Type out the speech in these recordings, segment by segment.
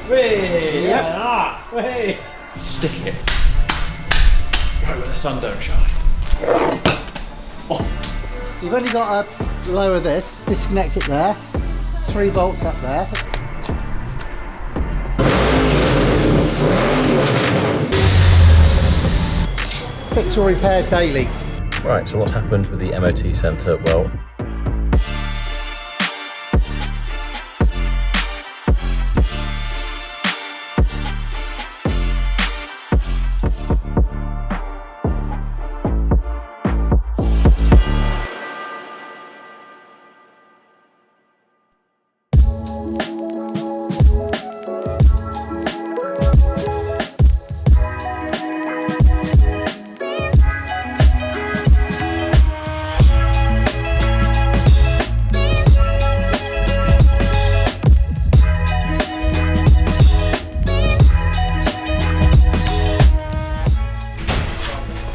Whee! Yep. Ah! Whee! Stick it right where the sun don't shine. Oh. You've only got to lower this, disconnect it there, 3 bolts up there. Fix or repair daily. Right, so what's happened with the MOT centre? Well,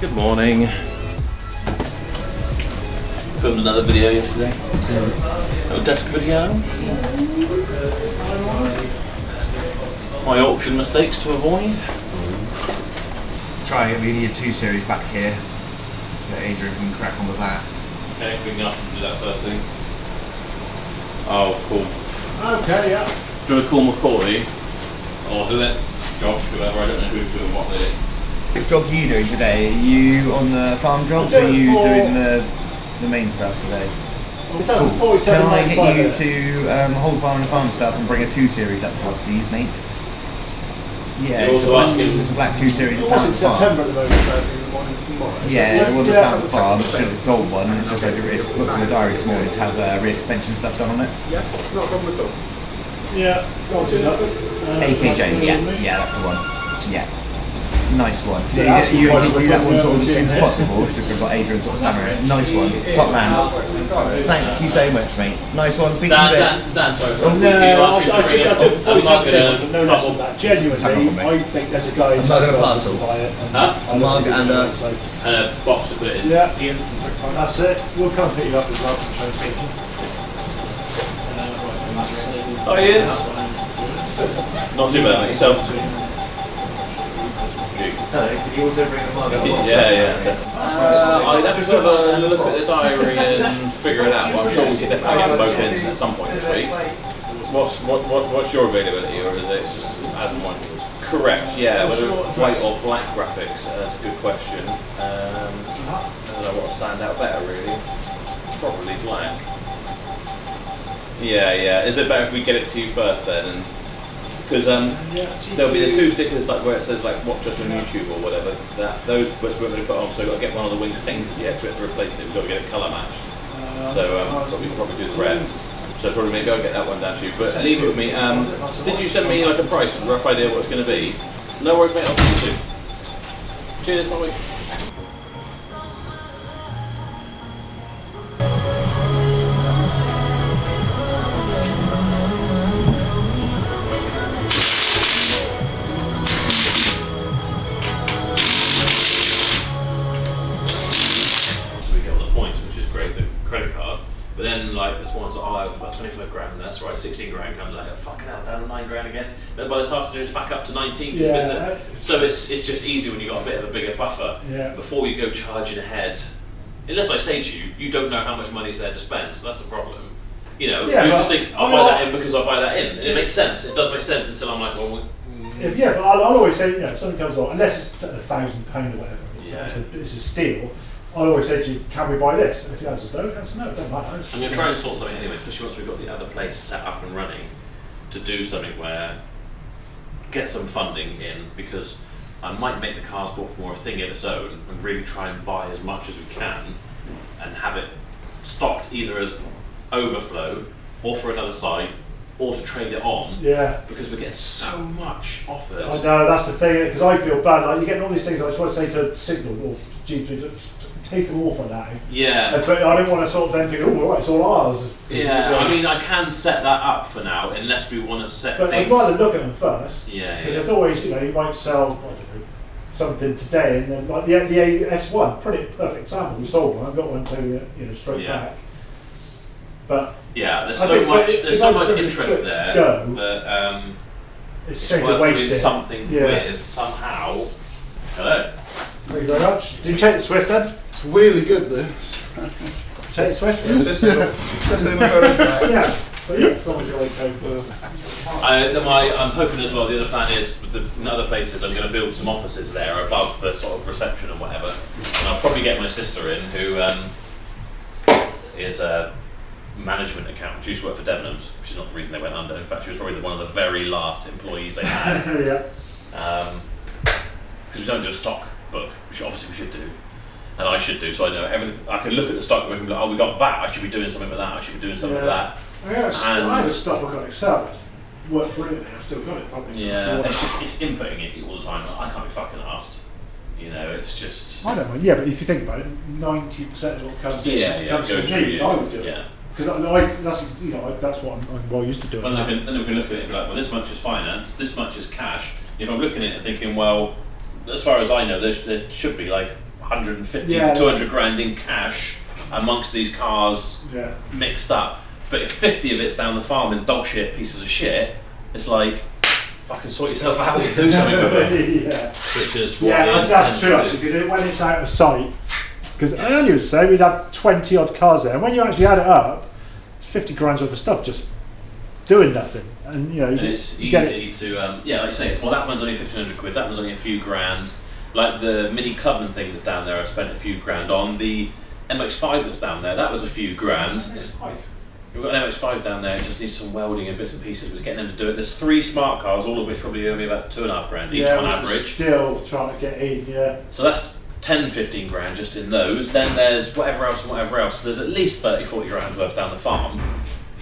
good morning. Filmed another video yesterday. Little desk video. My auction mistakes to avoid. We need a 2 series back here, so Adrian can crack on with that. Okay, we can ask him to do that first thing. Oh, cool. Okay, yeah. Do you want to call McCoy? Or do it? Josh, whoever, I don't know who's doing what with it. Which jobs are you doing today? Are you on the farm jobs or are you doing the main stuff today? It's over 47, Can I get you 95. to hold farm and farm stuff and bring a 2 series up to us, please, mate? Yeah, You're it's also asking- a black 2 series. What's it, It's down September the at the moment, Thursday in the morning tomorrow? farm. Yeah, the one that's down the farm. Yeah. Should have sold one. It's just like it's looked in the diary this morning to have rear suspension stuff done on it. Yeah, not a problem at all. Yeah, go on, do that. AKJ, yeah, that's the one. Yeah. Nice one. Yeah, that's you quite do that one sort of as soon as yeah. possible. It's just got Adrian sort of stammering. Nice one. Top man. Thank you so much, mate. Nice one. Speak to you in a bit. Dan, sorry. Oh, No, I I think I do 47 no less than that. Genuinely, Hang on, mate. I think there's a guy who's mug and a got parcel. to buy it. Huh? A mug and a... And a box to put it in. Yeah, that's it. We'll come pick you up as well from the train station. Oh yeah? Not too bad, mate. Yourself? Hello, can you also bring a mug and a box? Yeah. I'd have to have a look at this iron and figure it out. But I'm sure we can definitely get both ends at some point this week. What's your availability, or is it just as and when? Correct. Yeah. Whether it's white or black graphics, that's a good question. I don't know what will stand out better, really. Probably black. Yeah. Is it better if we get it to you first then? Because there'll be the 2 stickers like where it says like watch us on YouTube or whatever. Those bits we're going to put on, so we've got to get one of the wings painted yet. We have to replace it. We've got to get it colour matched. So we can probably do the rest. So probably maybe I'll get that one down to you. But leave it with me. Did you send me like a price, a rough idea what it's going to be? No worries, mate. I'll see you soon. Cheers, bye. But then, like, this one's about 25 grand, and that's right, 16 grand comes out, fucking hell, down to 9 grand again. Then by this afternoon, it's back up to 19. Yeah. So it's just easy when you've got a bit of a bigger buffer. Yeah. Before you go charging ahead, unless I say to you, you don't know how much money's there to spend, so that's the problem. You know, Yeah, you but just think, I'll buy that in because I'll buy that in. And it makes sense, it does make sense until I'm like, well, Yeah, but I'll always say, if something comes along, unless it's £1,000 or whatever, Yeah. it's a steal, I'll always say to you, can we buy this? And if the answer's no, no, it doesn't matter. I'm going to try and sort something anyway, especially once we've got the other place set up and running, to do something where get some funding in, because I might make the car sport for more a thing of its own and really try and buy as much as we can and have it stocked either as overflow or for another site or to trade it on. Yeah. Because we're getting so much offered. I know, that's the thing, because I feel bad. Like, you're getting all these things, I just want to say to Signal or G3, take them all for that. Yeah. I don't want to sort of then think, oh, right, it's all ours. Yeah, I mean, I can set that up for now, unless we want to set But things. I'd rather look at them first. Yeah, Because there's always, you might sell, I don't know, something today, and then like the S1, pretty perfect example. We sold one. I've got one to straight back. But yeah, there's I so think much. if There's I so much was interest there. go, That it's it's shame to worth waste doing it. something Yeah. with somehow. Hello. Thank you very much. Do you take the Swift then? It's really good this. Take the Swift? Yeah. But yeah, as long as you're okay for... I'm hoping as well, the other plan is, with in other places, I'm going to build some offices there above the sort of reception and whatever. And I'll probably get my sister in, who is a management accountant. She used to work for Debenhams, which is not the reason they went under. In fact, she was probably one of the very last employees they had. Yeah. Because we don't do a stock book, which obviously we should do. And I should do, so I know everything. I can look at the stock book and be like, oh, we got that, I should be doing something with that, I should be doing something with that. I had a stock book on Excel. It's worked brilliantly. I've still got it. Probably. Yeah, it's inputting it all the time. I can't be fucking asked. You know, it's just. I don't mind. Yeah, but if you think about it, 90% of what comes in comes goes from through me. you. I would do it. Yeah. Because that's what I'm well used to doing. And then we can look at it and be like, well, this much is finance, this much is cash. If I'm looking at it and thinking, well, as far as I know, there should be like 150 to 200 grand in cash amongst these cars mixed up. But if 50 of it's down the farm in dog shit pieces of shit, it's like, fucking sort yourself out and do something with it. Yeah. Which is what that's true actually, because when it's out of sight, because I only would say we'd have 20 odd cars there, and when you actually add it up, it's 50 grand worth of stuff just doing nothing. And you know, and it's easy to, like you say, well, that one's only 1,500 quid, that one's only a few grand. Like the mini Clubman thing that's down there, I spent a few grand on. The MX-5 that's down there, that was a few grand. We've got an MX-5 down there, it just needs some welding and bits and pieces, but getting them to do it. There's 3 smart cars, all of which probably owe me about 2.5 grand each on average. Still trying to get in, So that's 10, 15 grand just in those. Then there's whatever else and whatever else. So there's at least 30, 40 grand worth down the farm.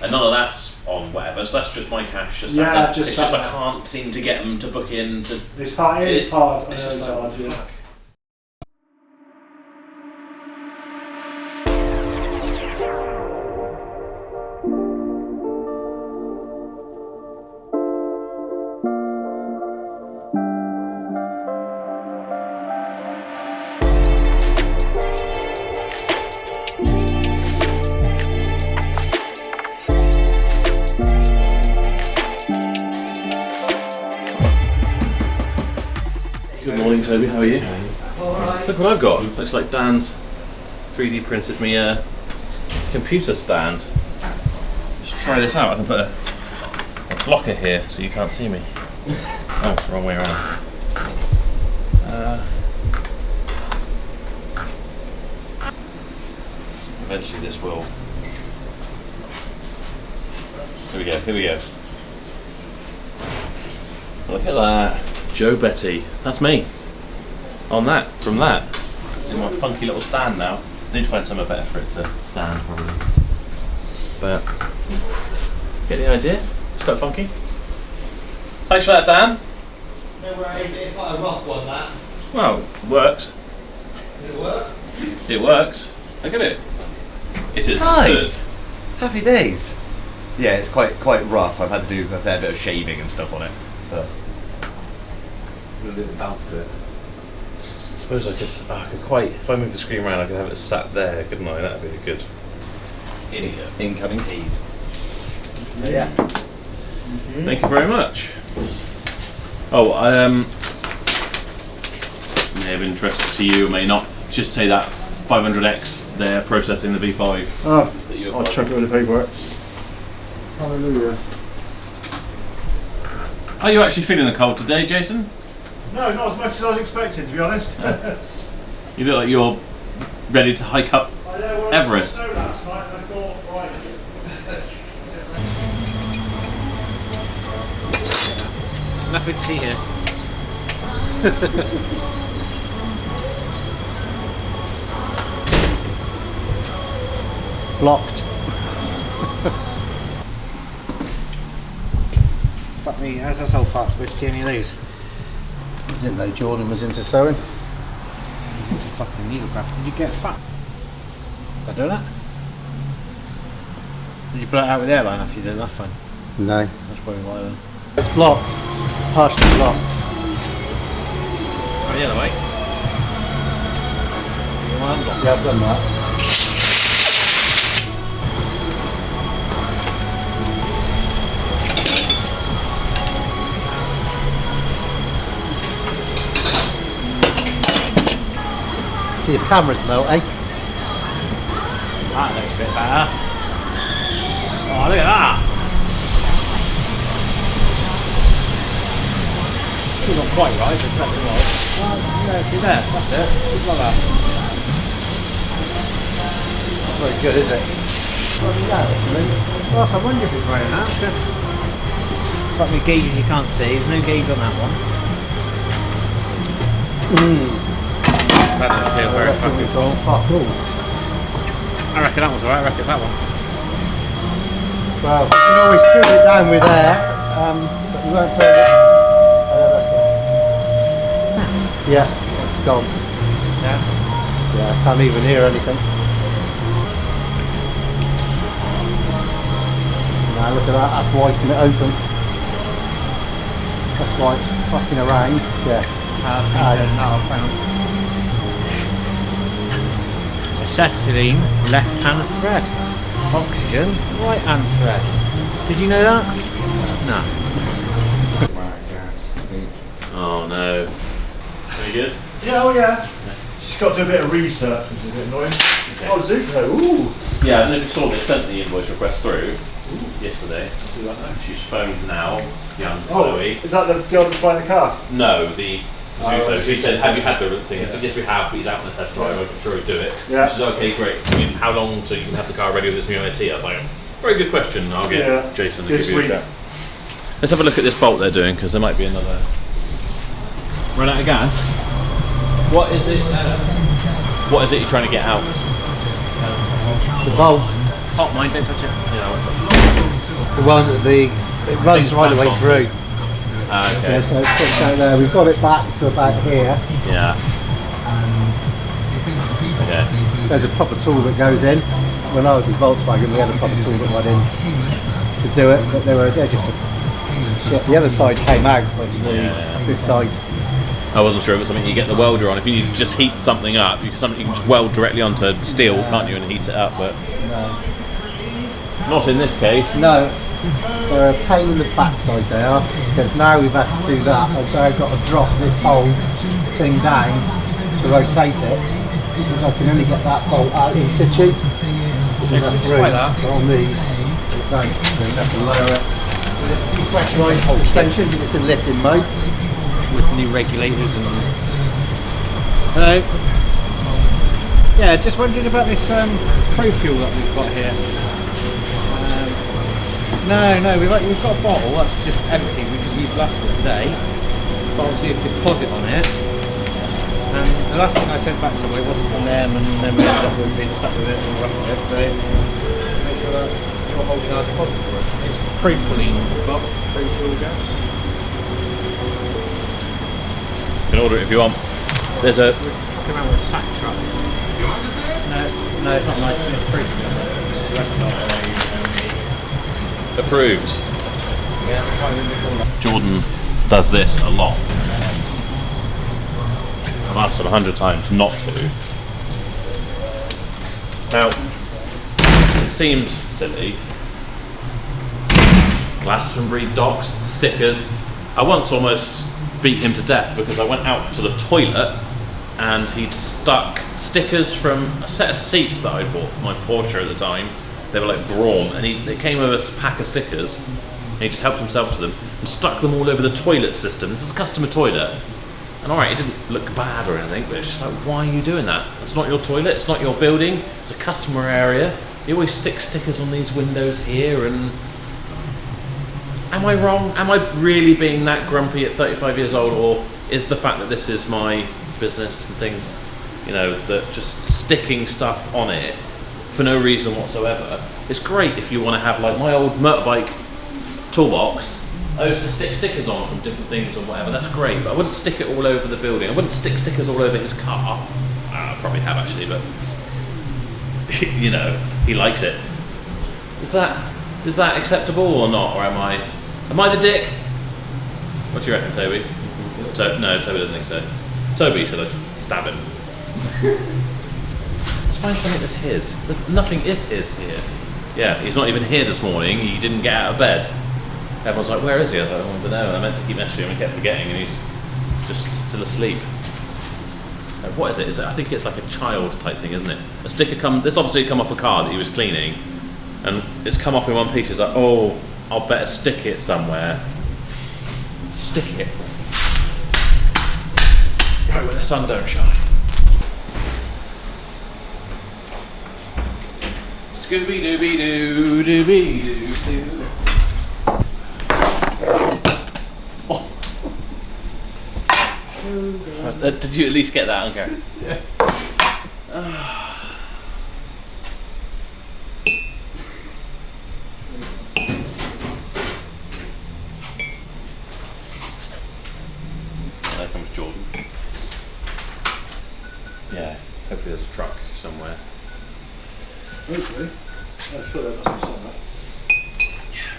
And none of that's on whatever, so that's just my cash. It's just I can't seem to get them to book in. It's hard. It's hard. It's just hard. Yeah. Good morning, Toby. How are you? Alright. Look what I've got. Looks like Dan's 3D printed me a computer stand. Just try this out. I can put a blocker here so you can't see me. Oh, it's the wrong way around. Eventually this will. Here we go. Here we go. Look at that. Joe Betty, that's me. On that, from that. In my funky little stand now. I need to find somewhere better for it to stand, probably. But, get the idea? It's quite funky. Thanks for that, Dan. No worries, it's quite a rough one, that. Well, it works. Does it work? It works. Look at it. It is Nice. Happy days. Yeah, it's quite rough. I've had to do a fair bit of shaving and stuff on it, but there's a little bounce to it. I suppose I could quite, if I move the screen around, I could have it sat there, couldn't I? That'd be a good idiot. Incoming teas. Yeah. Thank you very much. Oh, may have interest to you, may not. Just say that 500X, they're processing the V5. Oh, that you I'll applied. check it with the paperwork. Hallelujah. Are you actually feeling the cold today, Jason? No, not as much as I was expecting, to be honest. You look like you're ready to hike up Everest. I last night and I thought, right. Nothing to see here. Blocked. Fuck me, how's that old fart supposed to see any of these? Didn't know Jordan was into sewing. He's into fucking needlecraft. Did you get fat? I do that? Did you blow it out with the airline after you did last time? No. That's probably why then. It's blocked. Partially blocked. Oh, the other way. You want unblocked? Yeah, I've done that. quality of cameras, Multi. That looks a bit better. Oh, look at that! Still not quite right, but it's better than it was. Oh, yeah, see there, that's it. Just like that. Not very good, is it? Well, I wonder if it's right now, because fuck me gauges you can't see, there's no gauge on that one. That doesn't feel very fucking cool. Fuck all. I reckon that one's alright, I reckon it's that one. Well, you can always cool it down with air, but we won't burn it. Yeah, it's gone. Yeah. Yeah, I can't even hear anything. Now look at that, that's wiping it open. That's why it's fucking around. Yeah. Acetylene, left hand thread. Oxygen, right hand thread. Did you know that? No. Oh no. Very good. Yeah, oh yeah. She's got to do a bit of research, which is a bit annoying. Okay. Oh, Zuko, ooh. Yeah, I don't know if you saw they sent the invoice request through yesterday. She's phoned now, young Chloe. Is that the girl that's buying the car? No, the Zuko. Oh, She said, have you had the thing? I said, yes we have, but he's out on a test drive, I'm sure he'll do it. Yeah. She said, okay, great. I mean, how long till you can have the car ready with this new MOT? I was like, very good question, I'll get Jason to give you a shout. Let's have a look at this bolt they're doing, because there might be another... Run out of gas? What is it you're trying to get out? The bolt, Hot mine, don't touch it. Yeah, the one that it runs right the way through. okay. So it sticks out there. We've got it back to about here. Yeah. Okay. There's a proper tool that goes in. When I was with Volkswagen, we had a proper tool that went in to do it, but they're just shit. The other side came out, but this side. I wasn't sure if it's something you get the welder on. If you just heat something up, you can just weld directly onto steel, can't you, and heat it up, but not in this case. No, they're a pain in the backside they are, because now we've had to do that. I've now got to drop this whole thing down to rotate it, because I can only get that bolt out in situ. Try that. But on these, no, you have to lower it. Depressurised suspension, because it's in lifting mode. With new regulators and... Hello. Yeah, just wondering about this Pro Fuel that we've got here. No, we've got a bottle that's just empty. We just used last one today, but obviously a deposit on it. And the last thing I sent back to them, it wasn't from them, and then we ended up being stuck with it and roughed it. So make sure that you're holding our deposit for it. It's propylene we've got, Pro Fuel gas. You can order it if you want. There's a... It's fucking around with a sack truck. No, it's not nice. It's propylene. Approved. Yeah, that's why we call that. Jordan does this a lot. I've asked him 100 times not to. Now, it seems silly. Glastonbury docks, stickers. I once almost beat him to death because I went out to the toilet and he'd stuck stickers from a set of seats that I'd bought for my Porsche at the time. They were like Braun, and they came with a pack of stickers, and he just helped himself to them and stuck them all over the toilet system. This is a customer toilet, and alright, it didn't look bad or anything, but it's just like, why are you doing that? It's not your toilet, it's not your building, it's a customer area. You always stick stickers on these windows here, and am I wrong? Am I really being that grumpy at 35 years old, or is the fact that this is my business and things, you know, that just sticking stuff on it for no reason whatsoever? It's great if you want to have, like my old motorbike toolbox, I used to stick stickers on from different things or whatever, that's great, but I wouldn't stick it all over the building. I wouldn't stick stickers all over his car. I probably have actually, but you know, he likes it. Is that acceptable or not, or am I the dick? What do you reckon, Toby? No, Toby doesn't think so. Toby said I should stab him. Let's find something that's his. Nothing is his here. Yeah, he's not even here this morning. He didn't get out of bed. Everyone's like, where is he? I was like, I want to know. And I meant to keep messaging him and kept forgetting, and he's just still asleep. what is it? I think it's like a child type thing, isn't it? A sticker this obviously come off a car that he was cleaning, and it's come off in one piece. It's like, oh, I'll better stick it somewhere. Stick it. Right where the sun don't shine. Scooby Dooby Doo Dooby Doo Doo. Did you at least get that, Uncle? Yeah. There comes Jordan. Yeah, hopefully there's a truck somewhere. Hopefully. I'm sure there must be somewhere. Yeah.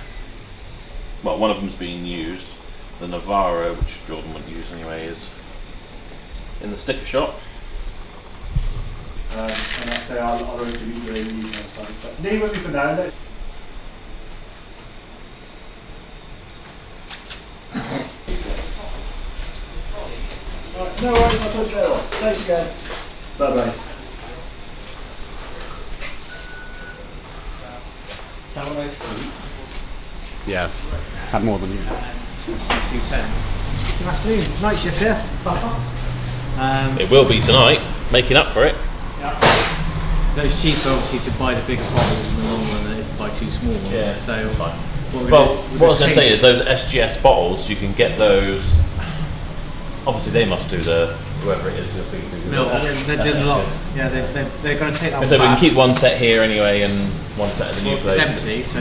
Well, one of them's being used. The Navara, which Jordan wouldn't use anyway, is in the sticker shop. And I say I'll arrange to meet you in the evening or something. But leave with me for now. Let's... Right, no worries, I'll touch that off. Thanks again. Bye bye. Have a nice sleep. Yeah, had more than you. 210. Good afternoon. Night shift here. It will be tonight, making up for it. So it's cheaper, obviously, to buy the bigger bottles in the long run than it is to buy two small ones. Yeah, so fine. what Well, what I was going to say is those SGS bottles, you can get those. Obviously, they must do whoever it is you're speaking to. they're doing a lot. Yeah, they're going to take that one So we back. can keep one set here anyway, and one set at the new Well, place. it's empty, so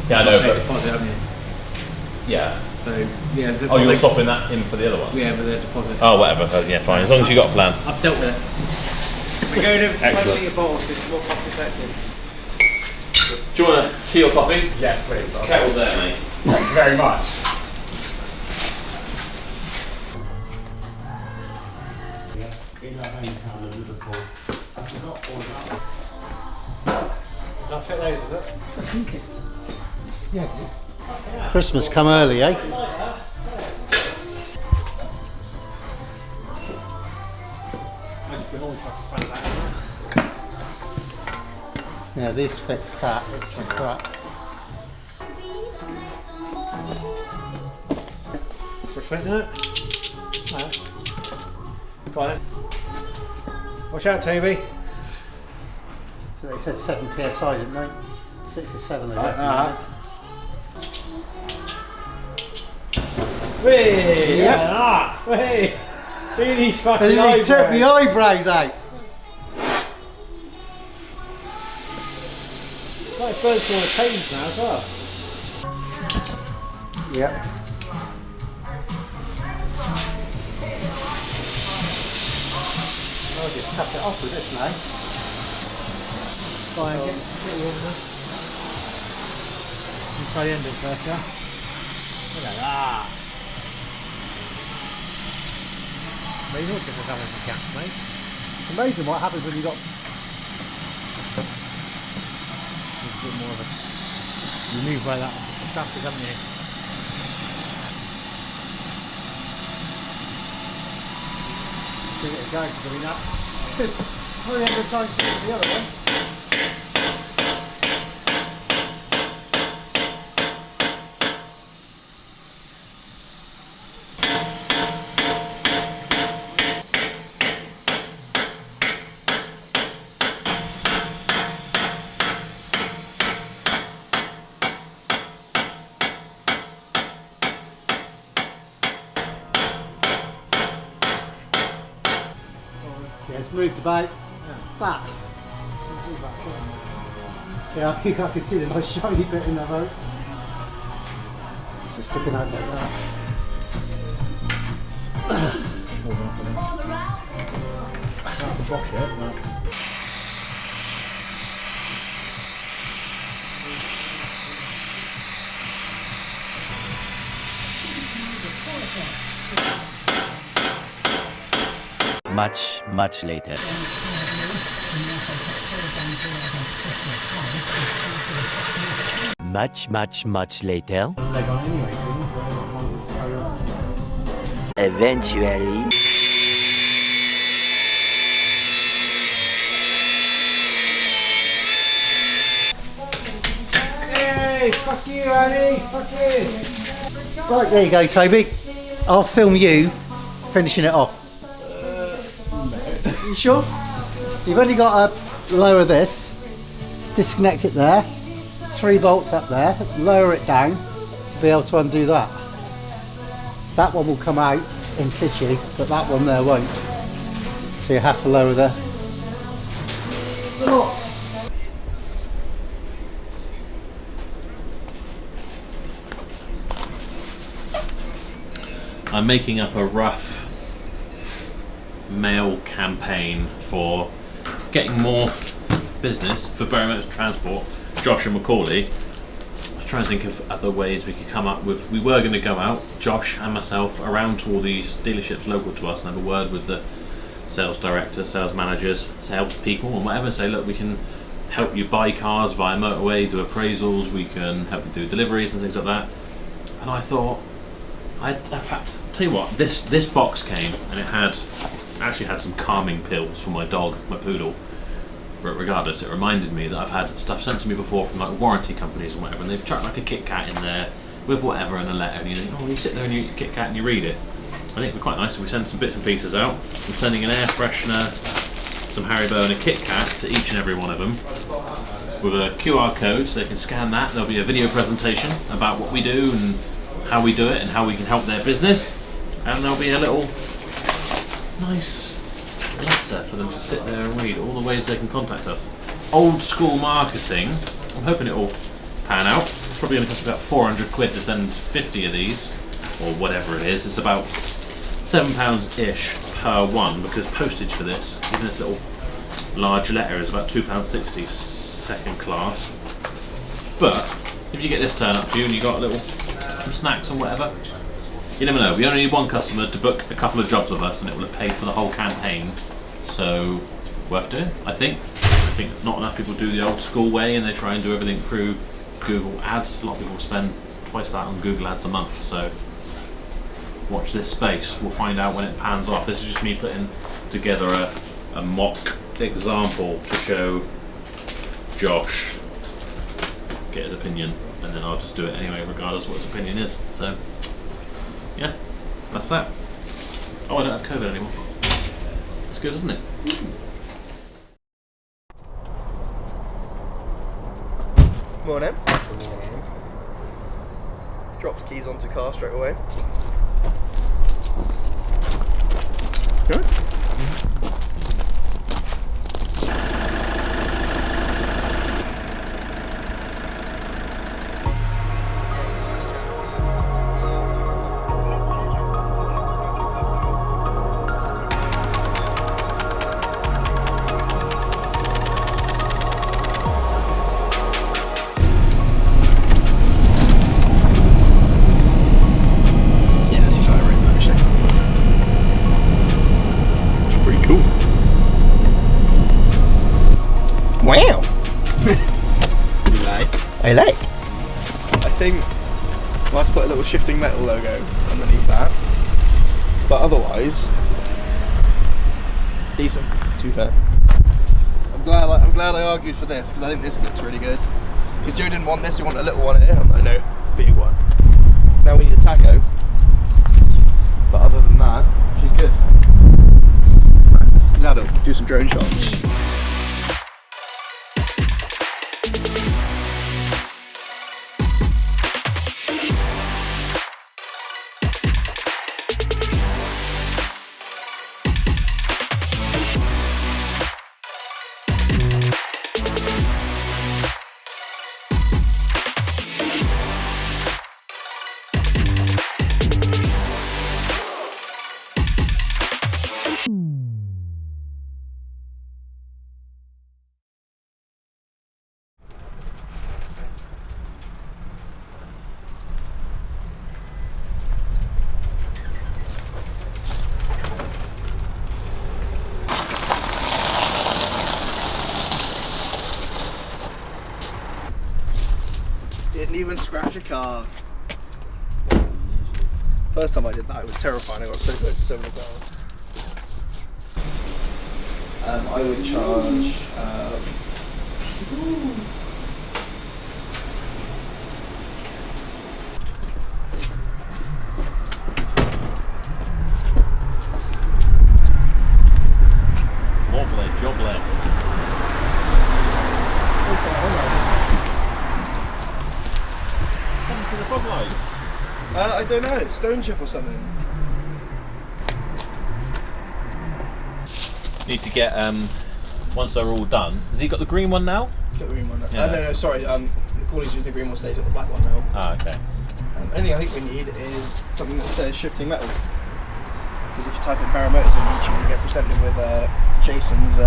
Yeah, I know, pay but deposit, haven't you? yeah. So yeah. Oh, you're swapping that in for the other one. Yeah, with their deposit. Oh, whatever. Yeah, fine. As long as you got a plan. I've dealt with it. We're going over to Excellent. 20 litre bottles because it's more cost effective. Do you want a tea or coffee? Yes, please. Kettle's there, mate. Thank you very much. Does that fit those, is it? I think it's, yeah, Christmas come early, eh? Yeah, this fits that, it's just that. We're fitting it. Go on then. Watch out, Toby. So they said 7 psi, didn't they? 6 or 7 they Like reckon, that. Whee! Yep. Yeah, whee! See these fucking and he eyebrows. took the eyebrows out. It's like birds on the canes now as well. Yep. I'll just cut it off with this now. Try and get you on there. You try the ending first, yeah? Look at that. Amazing what difference having some gaps, mate. It's amazing what happens when you got There's a bit more of a... You move by that traffic, haven't you? give it a go for doing that. Probably have the time to do the other one. Yeah, it's moved about back. Yeah, I think I can see the nice shiny bit in the boat. Just sticking out like that. That's the box yet, no. Much later. Much later. Eventually. Fuck you, Annie. Fuck you. Right, there you go, Toby. I'll film you finishing it off. You sure? You've only got to lower this, disconnect it there, 3 bolts up there, lower it down to be able to undo that. That one will come out in situ, but that one there won't. So you have to lower the lot. I'm making up a rough mail campaign for getting more business for Barometric Transport, Josh and Macaulay. I was trying to think of other ways we could come up with. We were going to go out, Josh and myself, around to all these dealerships local to us and have a word with the sales directors, sales managers, sales people and whatever, say look, we can help you buy cars via motorway, do appraisals, we can help you do deliveries and things like that. And I thought, in fact, tell you what, this box came and it actually had some calming pills for my dog, my poodle. But regardless, it reminded me that I've had stuff sent to me before from like warranty companies and whatever, and they've chucked like a Kit Kat in there with whatever and a letter, and you think, oh, you sit there and you eat a Kit Kat and you read it. I think it'd be quite nice if we send some bits and pieces out. I'm sending an air freshener, some Haribo and a Kit Kat to each and every one of them with a QR code so they can scan that. There'll be a video presentation about what we do and how we do it and how we can help their business, and there'll be a little nice letter for them to sit there and read all the ways they can contact us. Old school marketing. I'm hoping it will pan out. It's probably going to cost about 400 quid to send 50 of these, or whatever it is. It's about £7-ish per one, because postage for this, even this little large letter, is about £2.60 second class. But if you get this turn up to you and you got some snacks or whatever, you never know. We only need one customer to book a couple of jobs with us and it will have paid for the whole campaign. So worth doing, I think. I think not enough people do the old school way and they try and do everything through Google Ads. A lot of people spend twice that on Google Ads a month. So watch this space. We'll find out when it pans off. This is just me putting together a mock example to show Josh, get his opinion, and then I'll just do it anyway regardless of what his opinion is. So yeah, that's that. Oh, I don't have COVID anymore. It's good, isn't it? Morning. Dropped keys onto car straight away. Good. Wow! I like. I think I'll have to put a little shifting metal logo underneath that. But otherwise, decent, to be fair. I'm glad I argued for this because I think this looks really good. Because Joe didn't want this, he wanted a little one here. I'm like, no, big one. Now we need a taco. But other than that, she's good. Right, let's do some drone shots. Didn't even scratch a car. First time I did that, it was terrifying. I got so close to so many cars. I would charge don't know, stone chip or something. Need to get once they're all done. Has he got the green one now? Got the green one. Yeah. No, sorry. Macaulay's using the green one, Stays got the black one now. Ah, okay. Only thing I think we need is something that says shifting metal. Because if you type in Barometers on YouTube, you get presented with Jason's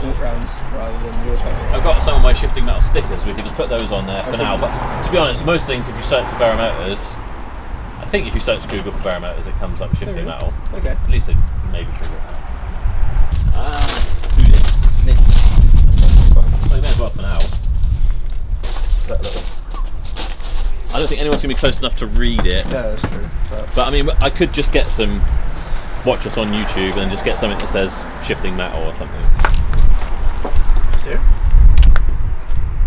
walk rounds rather than yours. I've got some of my shifting metal stickers. We can just put those on there for now. But to be honest, most things, if you search for Barometers, I think if you search Google for Barometers, it comes up shifting metal. Okay. At least they maybe figure it out. So you may as well for now. I don't think anyone's going to be close enough to read it. Yeah, that's true. But I mean, I could just get some, watch us on YouTube and just get something that says shifting metal or something. Yeah.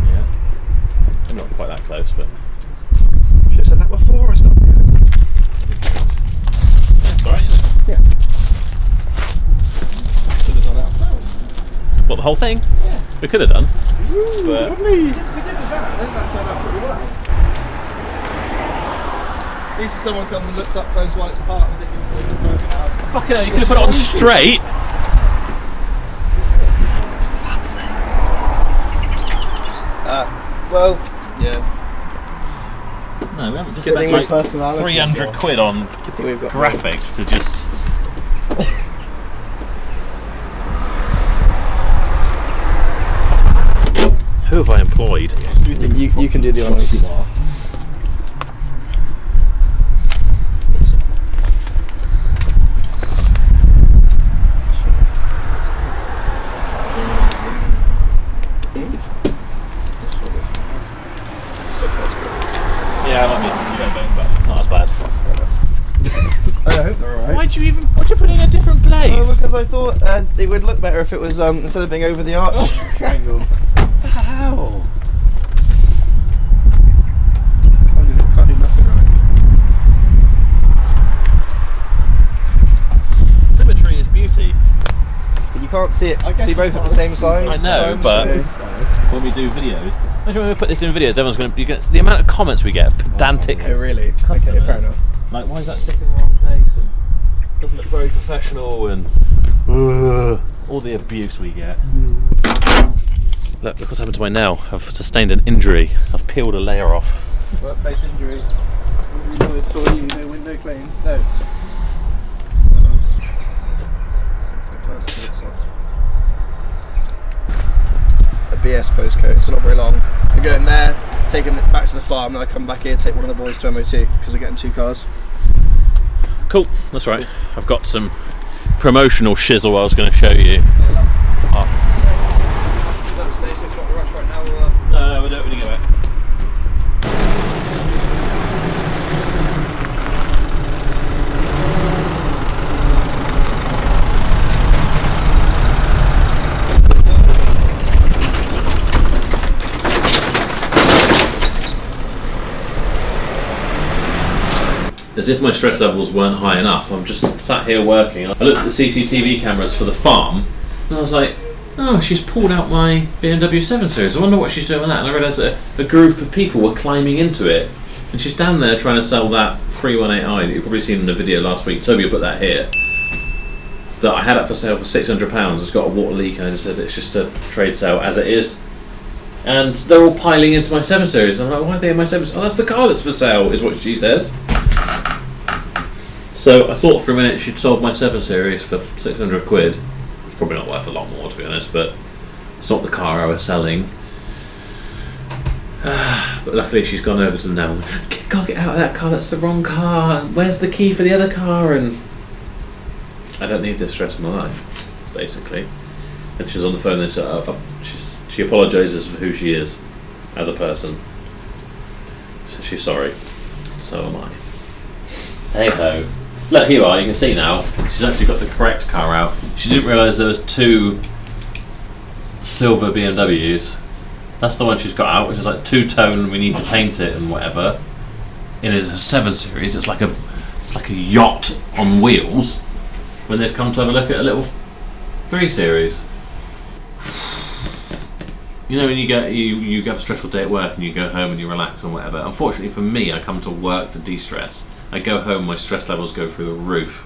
Yeah. I'm not quite that close, but. Should have said that before or something. That's alright, isn't it? Yeah. Should have done that ourselves. What, the whole thing? Yeah. We could have done. Ooh, but lovely. We did the van, and that turned out pretty well. At least if someone comes and looks up close while it's parked, they can work it out. fucking hell, you could have put it on straight. Well, yeah. No, we haven't. Just Good thing spent we've personality 300 involved. quid on Good thing we've got graphics to just. Who have I employed? You can do the honours. Yeah, I might be a bit, but not as bad. I hope they're alright. Why'd you put it in a different place? Oh, because I thought it would look better if it was instead of being over the arch triangle. What the hell? Can't do nothing right. Symmetry is beauty. But you can't see it. See both at the same size. I know, sometimes, but when we do videos, imagine when we put this in videos, everyone's going to. You get the amount of comments we get, pedantic. Oh really? Customers. Okay, fair enough. Like, why is that sticking in the wrong place? And doesn't look very professional, and all the abuse we get. Look what's happened to my nail. I've sustained an injury. I've peeled a layer off. Workplace injury. No window clean. No. A BS postcode. It's not very long. We're going there, taking it back to the farm, then I come back here, take one of the boys to MOT because we're getting 2 cars. Cool, that's right. I've got some promotional shizzle I was going to show you. It's not a rush right now. No, we don't really go back. As if my stress levels weren't high enough, I'm just sat here working. I looked at the CCTV cameras for the farm and I was like, oh, she's pulled out my BMW 7 Series. I wonder what she's doing with that. And I realised that a group of people were climbing into it and she's down there trying to sell that 318i that you've probably seen in the video last week. Toby will put that here. That I had it for sale for £600. It's got a water leak and I just said it's just a trade sale as it is. And they're all piling into my 7 Series. I'm like, why are they in my 7 Series? Oh, that's the car that's for sale, is what she says. So I thought for a minute she'd sold my 7 Series for 600 quid. It's probably not worth a lot more, to be honest, but it's not the car I was selling. But luckily she's gone over to them now. Can't get out of that car, that's the wrong car. Where's the key for the other car? And I don't need this stress in my life, basically. And she's on the phone and she apologises for who she is as a person. So she's sorry. So am I. Hey ho. Look, here you are, you can see now. She's actually got the correct car out. She didn't realise there was 2 silver BMWs. That's the one she's got out, which is like 2-tone, we need to paint it and whatever. It is a 7 Series, it's like a yacht on wheels. When they've come to have a look at a little 3 Series. You know when you have a stressful day at work and you go home and you relax and whatever. Unfortunately for me, I come to work to de-stress. I go home, my stress levels go through the roof.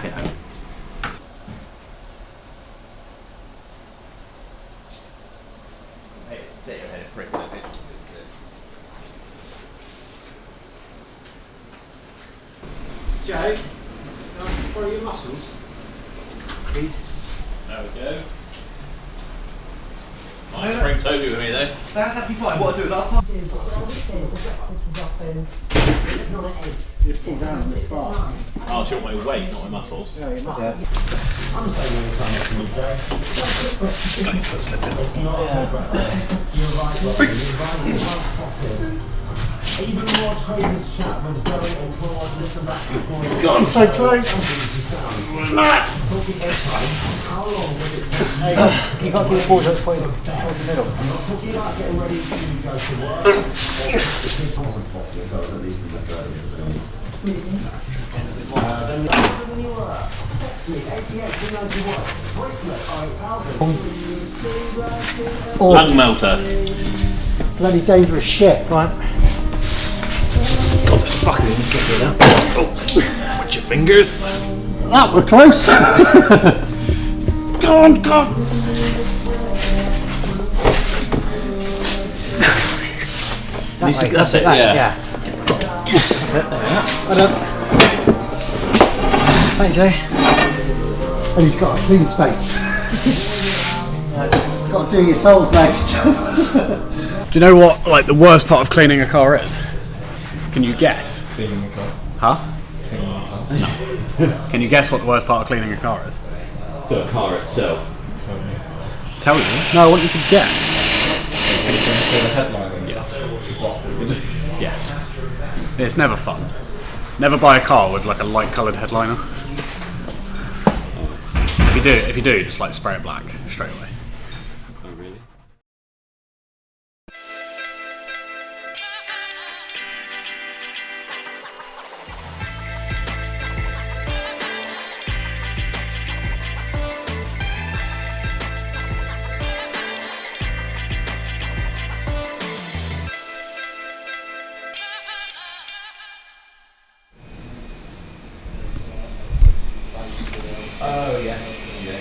Hey-ho. Joe, can I borrow your muscles? Please. There we go. Might bring Toby with me though. That's actually fine. What I do is I'll pop. So it says the breakfast is often not at 8. It's at 9. Oh, she want my weight, not my muscles. I'm saying all the time it's midday. It's not breakfast. You're right. Even more traces chat with Zoe and Claude. Listen back to this morning. God, I'm so close. Talking bedtime. How long does it take? You can't keep the balls up towards the middle. I'm not talking about getting ready to go to work. The kids wasn't fussy as I was at least in the 30s. Then when you were text me, ATX, you know to what? Voice note, 8000. Lung melter. Bloody dangerous shit. Right. God, it's fucking slippery now. Oh, watch your fingers. That we're close. Go on, go on. That's it, yeah. Well done. Thanks, Joe. And he's got a clean space. Got to do your souls, mate. Do you know what, like, the worst part of cleaning a car is? Can you guess? Cleaning a car. Huh? Cleaning a car. No. Can you guess what the worst part of cleaning a car is? The car itself. Tell me. Tell you? No, I want you to guess. So the headline. Yes. Is that good? Yes. It's never fun. Never buy a car with like a light coloured headliner. If you do, just like spray it black straight away. Oh really? Oh yeah. Yeah.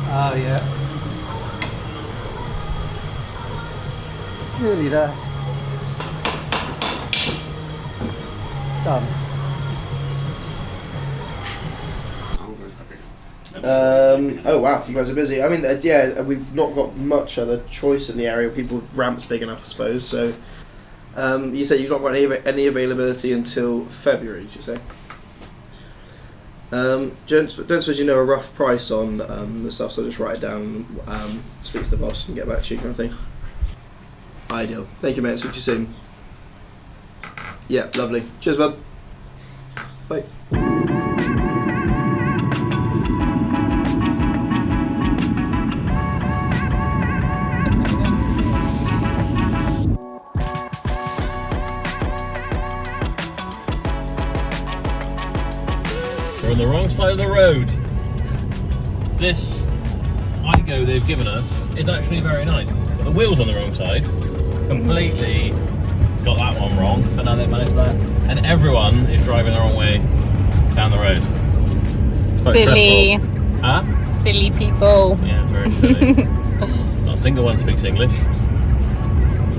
Oh yeah. Nearly there. Done. Oh wow, you guys are busy. I mean, yeah, we've not got much other choice in the area. People ramps big enough, I suppose. So, you said you've not got any availability until February. Did you say? Don't suppose you know a rough price on the stuff, so I'll just write it down, speak to the boss, and get back to you, kind of thing. Ideal. Thank you, mate. Speak to you soon. Yeah, lovely. Cheers, bud. Bye. We're on the wrong side of the road. This IGO they've given us is actually very nice, but the wheel's on the wrong side. Completely got that one wrong, but now they've managed that. And everyone is driving the wrong way down the road. It's quite Silly. stressful. Huh? Silly people. Yeah, very silly. Not a single one speaks English.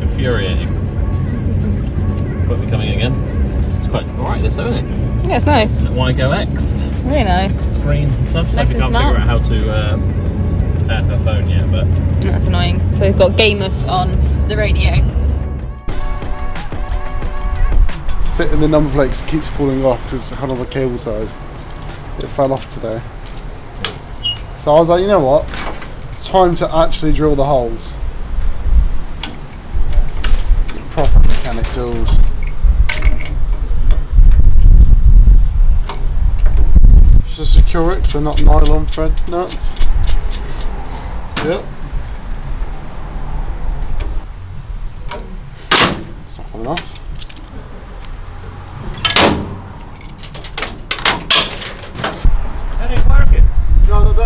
Infuriating. Won't be coming again. It's quite alright, this, isn't it? Yeah, it's nice. YGO X. Very nice. Screens and stuff, so Nice I and can't smart. figure out how to pair her phone yet, but That's annoying. So we've got Gamus on the radio. Fitting the number plate 'cause it keeps falling off because I had all the cable ties. It fell off today. So I was like, you know what? It's time to actually drill the holes. Proper mechanic tools. Just to secure it, so not nylon thread nuts. Yep. It's not coming off.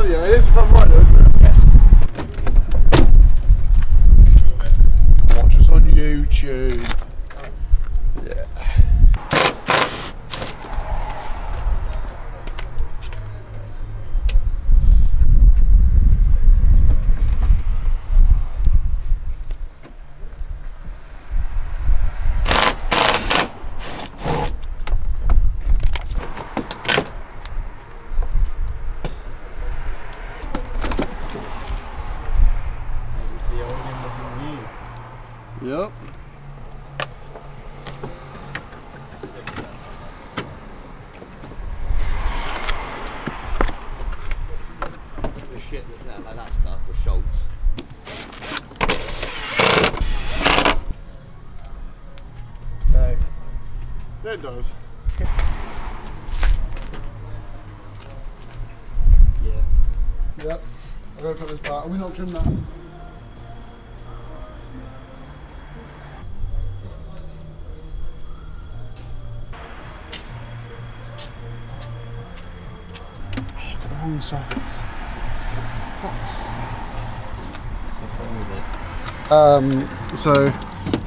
yeah, it is front right though, isn't it? Yes. Watch us on YouTube. Yeah. Yep. The shit like that stuff with Schultz. No. Yeah, it does. Yeah. Yep. I'll go put this back. Are we not trimmed that? Wrong size. Fuck's sake. What's wrong with it? So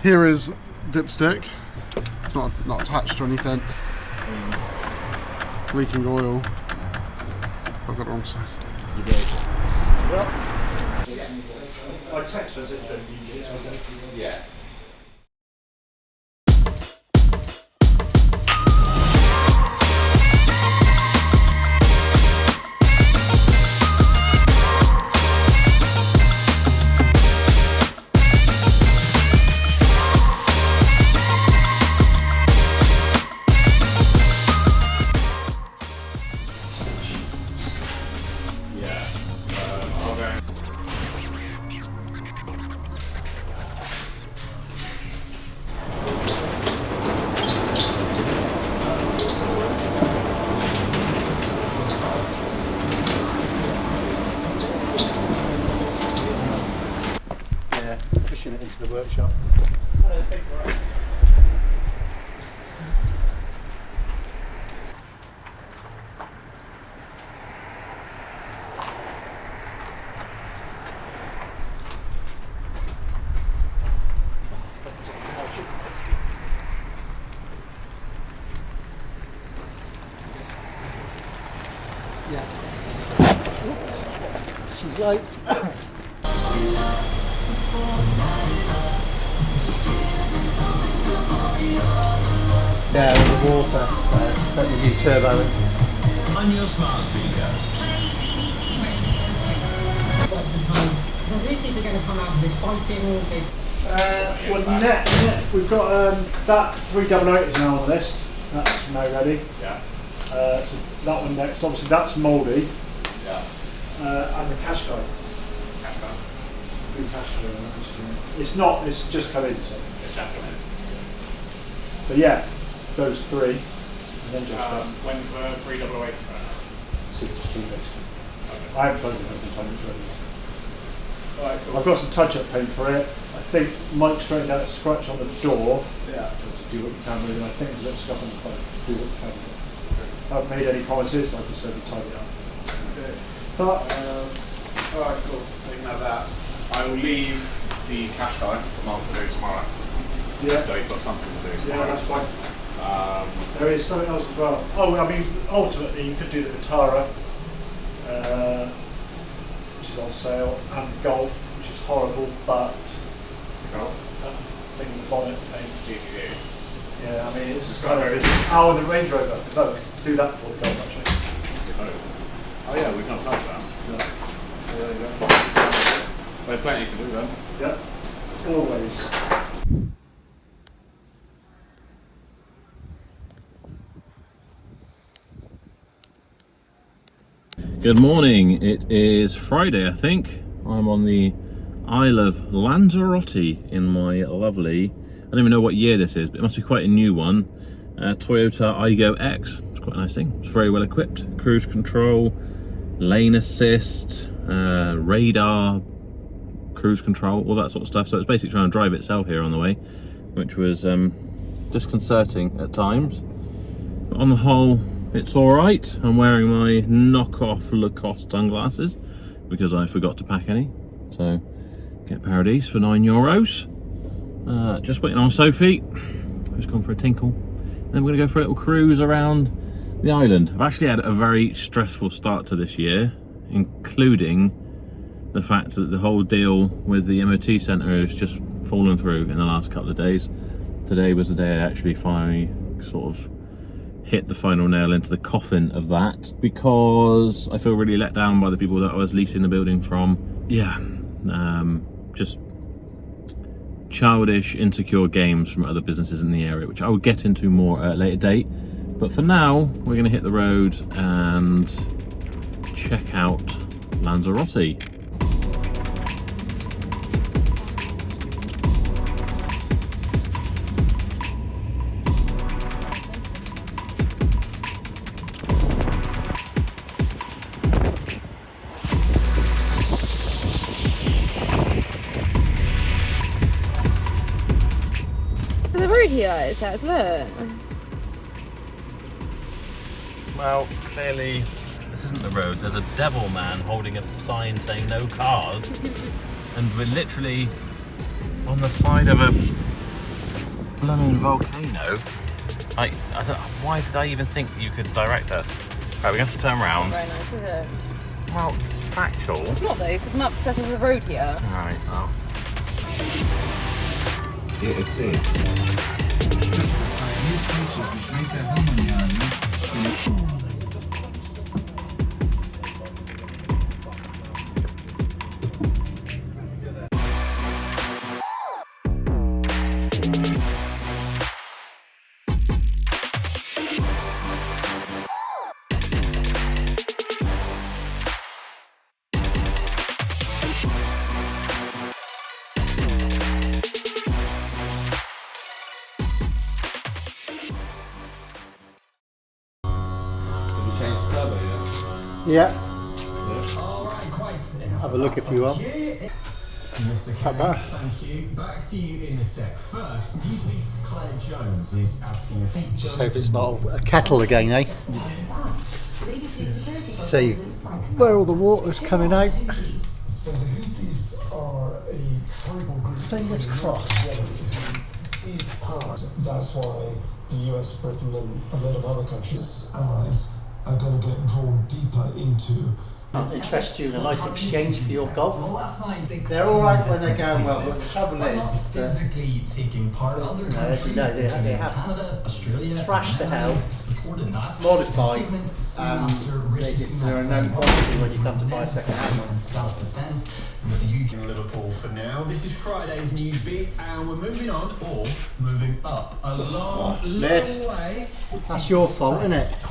here is dipstick. It's not attached to anything. It's leaking oil. I've got the wrong size. You did. Yep. I text her, is it? Yeah. Yeah, pushing it into the workshop. Yeah. Oops. She's late. Yeah, with the water. Put the new turbo in. On your smart speaker. The rookies are going to come out of this fighting. Well, net, we've got that 388 is now on the list. That's now ready. Yeah. So that one next. Obviously, that's mouldy. Yeah. And the cash guy. Cash card. Blue cash guy. It's not. It's just come in. So. It's just come in. But yeah, those three. And then just when's the 388? 62 basically. Okay. I haven't phoned it every time it's ready. Alright, cool. I've got some touch-up paint for it. I think Mike straightened out a scratch on the door. Yeah. To do what you can with it. And I think there's a little scuff on the phone. Do what you can with it. I haven't made any promises. I just said we tidy it up. Okay. But Alright, cool. So you can have that. I will leave the cash guy for Mark to do tomorrow. yeah, So he's got something to do yeah, tomorrow. that's fine. There is something else as well. Oh, I mean, ultimately you could do the Vitara, which is on sale, and the Golf, which is horrible, but Golf? that thing in the bonnet thing. GTD. Yeah, I mean, it's kind of. Oh, and the Range Rover, the Vogue. Do that before the Golf, actually. Oh yeah, we've not touched that. Yeah. So there you go. There's plenty to do then. Yeah, always. Good morning, it is Friday I think. I'm on the Isle of Lanzrote in my lovely, I don't even know what year this is, but it must be quite a new one, Toyota Aygo X. It's quite a nice thing, it's very well equipped, cruise control, lane assist, radar, cruise control, all that sort of stuff. So it's basically trying to drive itself here on the way, which was disconcerting at times. But on the whole, It's alright. I'm wearing my knockoff Lacoste sunglasses because I forgot to pack any. So, get a pair of these for €9. Just waiting on Sophie, who's gone for a tinkle. Then we're going to go for a little cruise around the island. I've actually had a very stressful start to this year, including the fact that the whole deal with the MOT centre has just fallen through in the last couple of days. Today was the day I actually finally sort of hit the final nail into the coffin of that, because I feel really let down by the people that I was leasing the building from. Yeah, just childish, insecure games from other businesses in the area, which I will get into more at a later date. But for now, we're going to hit the road and check out Lanzarote. The road here, it says, look. Well, clearly this isn't the road. There's a devil man holding a sign saying no cars, and we're literally on the side of a blooming volcano. I don't, why did I even think you could direct us? Right, we're going to have to turn around. Not very nice, is it? Well, it's factual. It's not though, because the map says there's a road here. Right, well. Yeah. Have a look if you want. Mr. Kelly, thank you. Back to you in a sec. First, Newsbeat's Claire Jones is asking if he Just hope it's not a kettle again, eh? See where all the water's coming out. So the Houthis are a tribal group. Fingers crossed. Seized power. That's why the US, Britain, and a lot of other countries, allies, are going to get drawn deeper into. Interest you in a nice exchange for your golf. They're all right when they're going well, but the trouble is that, as you know, they have thrashed to hell, modified, and they're a known quantity when you come to buy a second hand one. With the UK in Liverpool for now. This is Friday's news beat, and we're moving on, or moving up a long way. That's your fault, isn't it?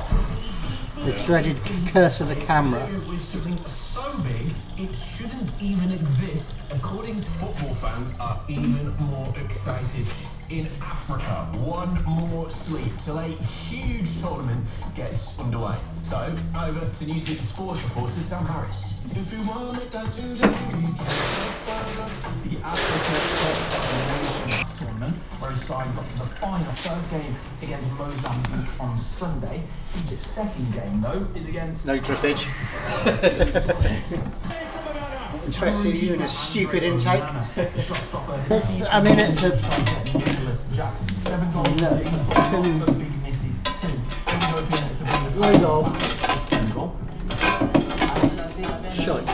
The dreaded curse of the camera. With something so big, it shouldn't even exist. According to football fans, are even more excited. In Africa, one more sleep till a huge tournament gets underway. So, over to Newsbeat sports reporter Sam Harris. If you want me to the Africa Nations tournament, where his side got to the final first game against Mozambique on Sunday. Egypt's second game, though, is against... No drippage. Interested you in a stupid intake? It's a fucking load of shite.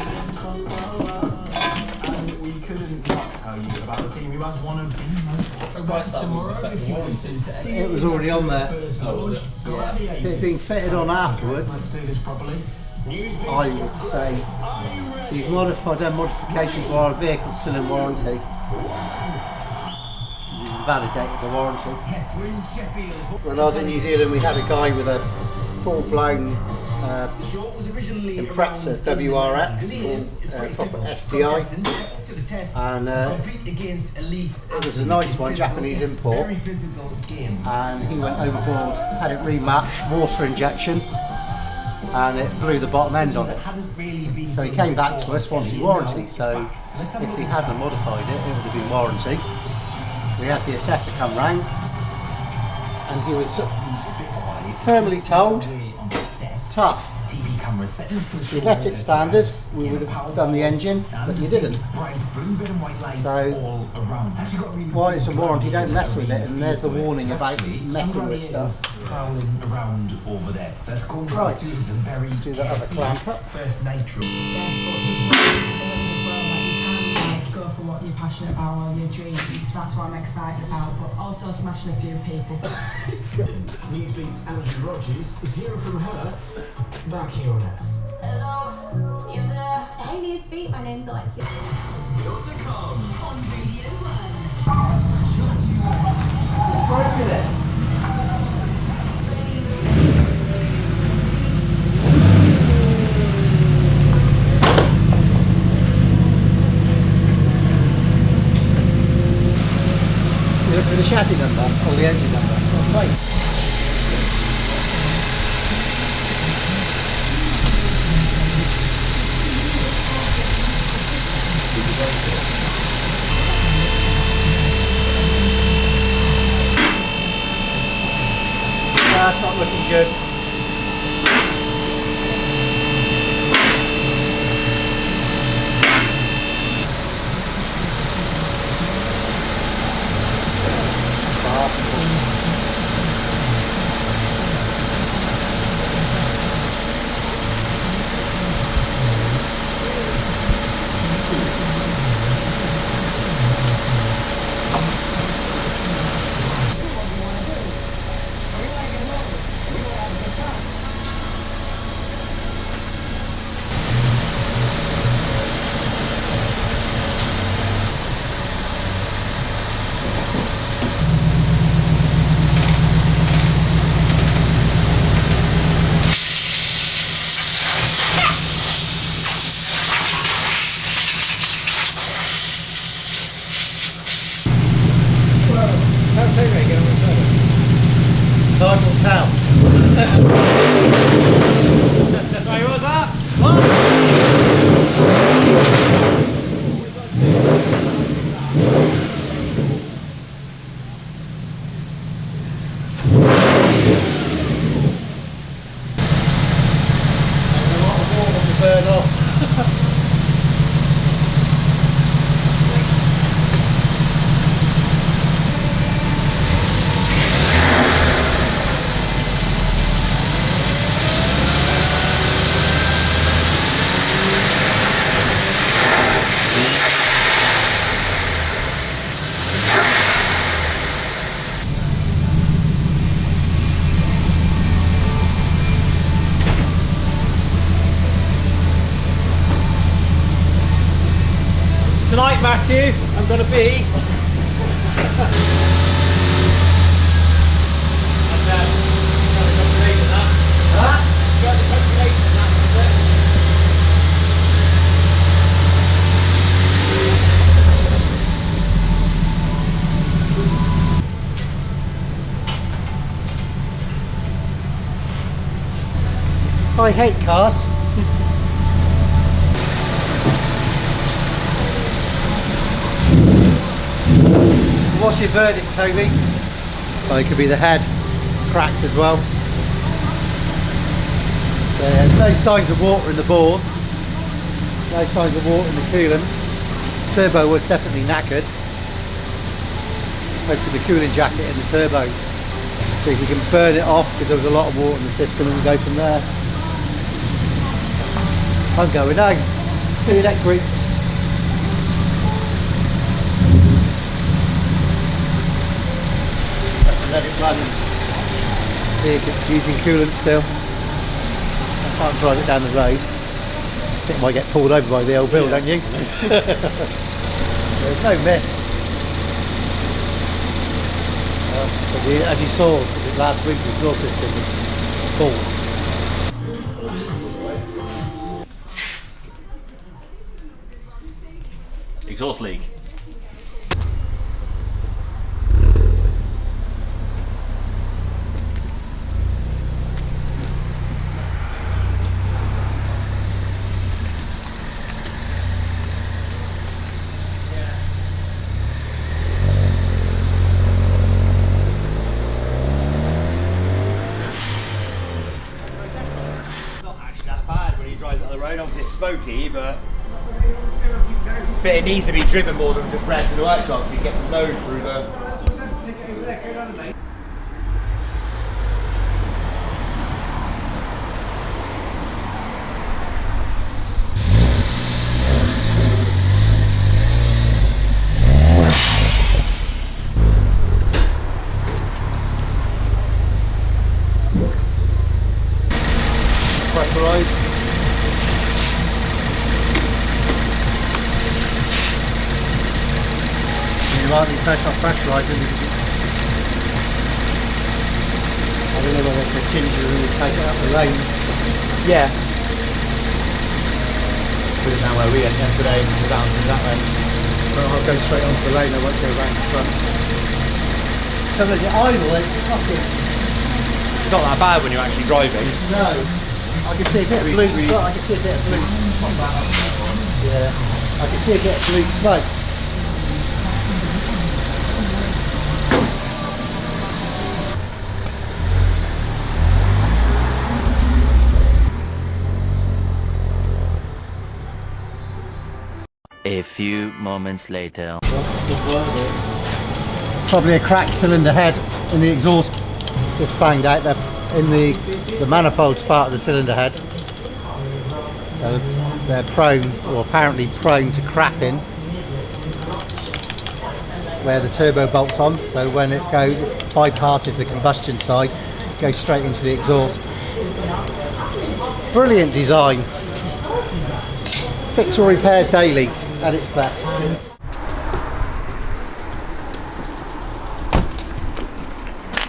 And we couldn't not tell you about the team who has one of the most popular tomorrow if you listen to It was already on there. It's been fitted on afterwards. Let's do this properly. I would say you've modified their modifications while the vehicle's still in warranty. You've validated the warranty. Yes, we're in Sheffield. When I was in New Zealand, we had a guy with a full-blown Impreza WRX, proper SDI, and it was a nice one, Japanese import, and he went overboard, had it rematched, water injection, and it blew the bottom end on it. So he came back to us wanting warranty, so if he hadn't modified it, it would have been warranty. We had the assessor come round, and he was firmly told tough. If you'd left it standard, we would have done the engine, but you didn't. So, while it's a warranty, don't mess with it, and there's the warning about messing with stuff. Right, do that other clamp up. Go for what you're passionate about or your dreams. That's what I'm excited about, but also smashing a few people. Newsbeat's Andrew Rogers is hearing from her back here on Earth. Hello, you there? Hey Newsbeat, my name's Alexia. Still to come on Radio 1. Broken it. You look for the chassis number or the engine number? Oh, wait. That's not looking good. Time will tell. Sorry, what was that? Burn off. Tonight, Matthew, I'm going to be. I hate cars. What's your verdict, Toby? Well, it could be the head cracked as well. There's no signs of water in the bores. No signs of water in the coolant. Turbo was definitely knackered. Hopefully the cooling jacket in the turbo. See if we can burn it off because there was a lot of water in the system and go from there. I'm going home. See you next week. Let it run and see if it's using coolant still. I can't drive it down the road. I think it might get pulled over by the old bill, don't you? There's no mess. But as you saw last week, the exhaust system was full. Exhaust leak. happy, but it needs to be driven more than just ran to the workshop so you get some load through the... Pressurised. You like the pressurising because it's, I don't know whether it's a ginger when you take it up the lanes. Yeah. Put it down where we had yesterday and go down through that way. But I'll go straight onto the lane, I won't go around the front. So when you're idle, it's fucking... It's not that bad when you're actually driving. No. I can see a bit of blue smoke. I can see a bit of blue smoke. Yeah. I can see a bit of blue smoke. A few moments later. What's the verdict? Probably a cracked cylinder head in the exhaust. Just found out that in the manifold's part of the cylinder head. They're prone, or apparently prone to cracking where the turbo bolt's on. So when it goes, it bypasses the combustion side, goes straight into the exhaust. Brilliant design. Fix or repair daily at its best.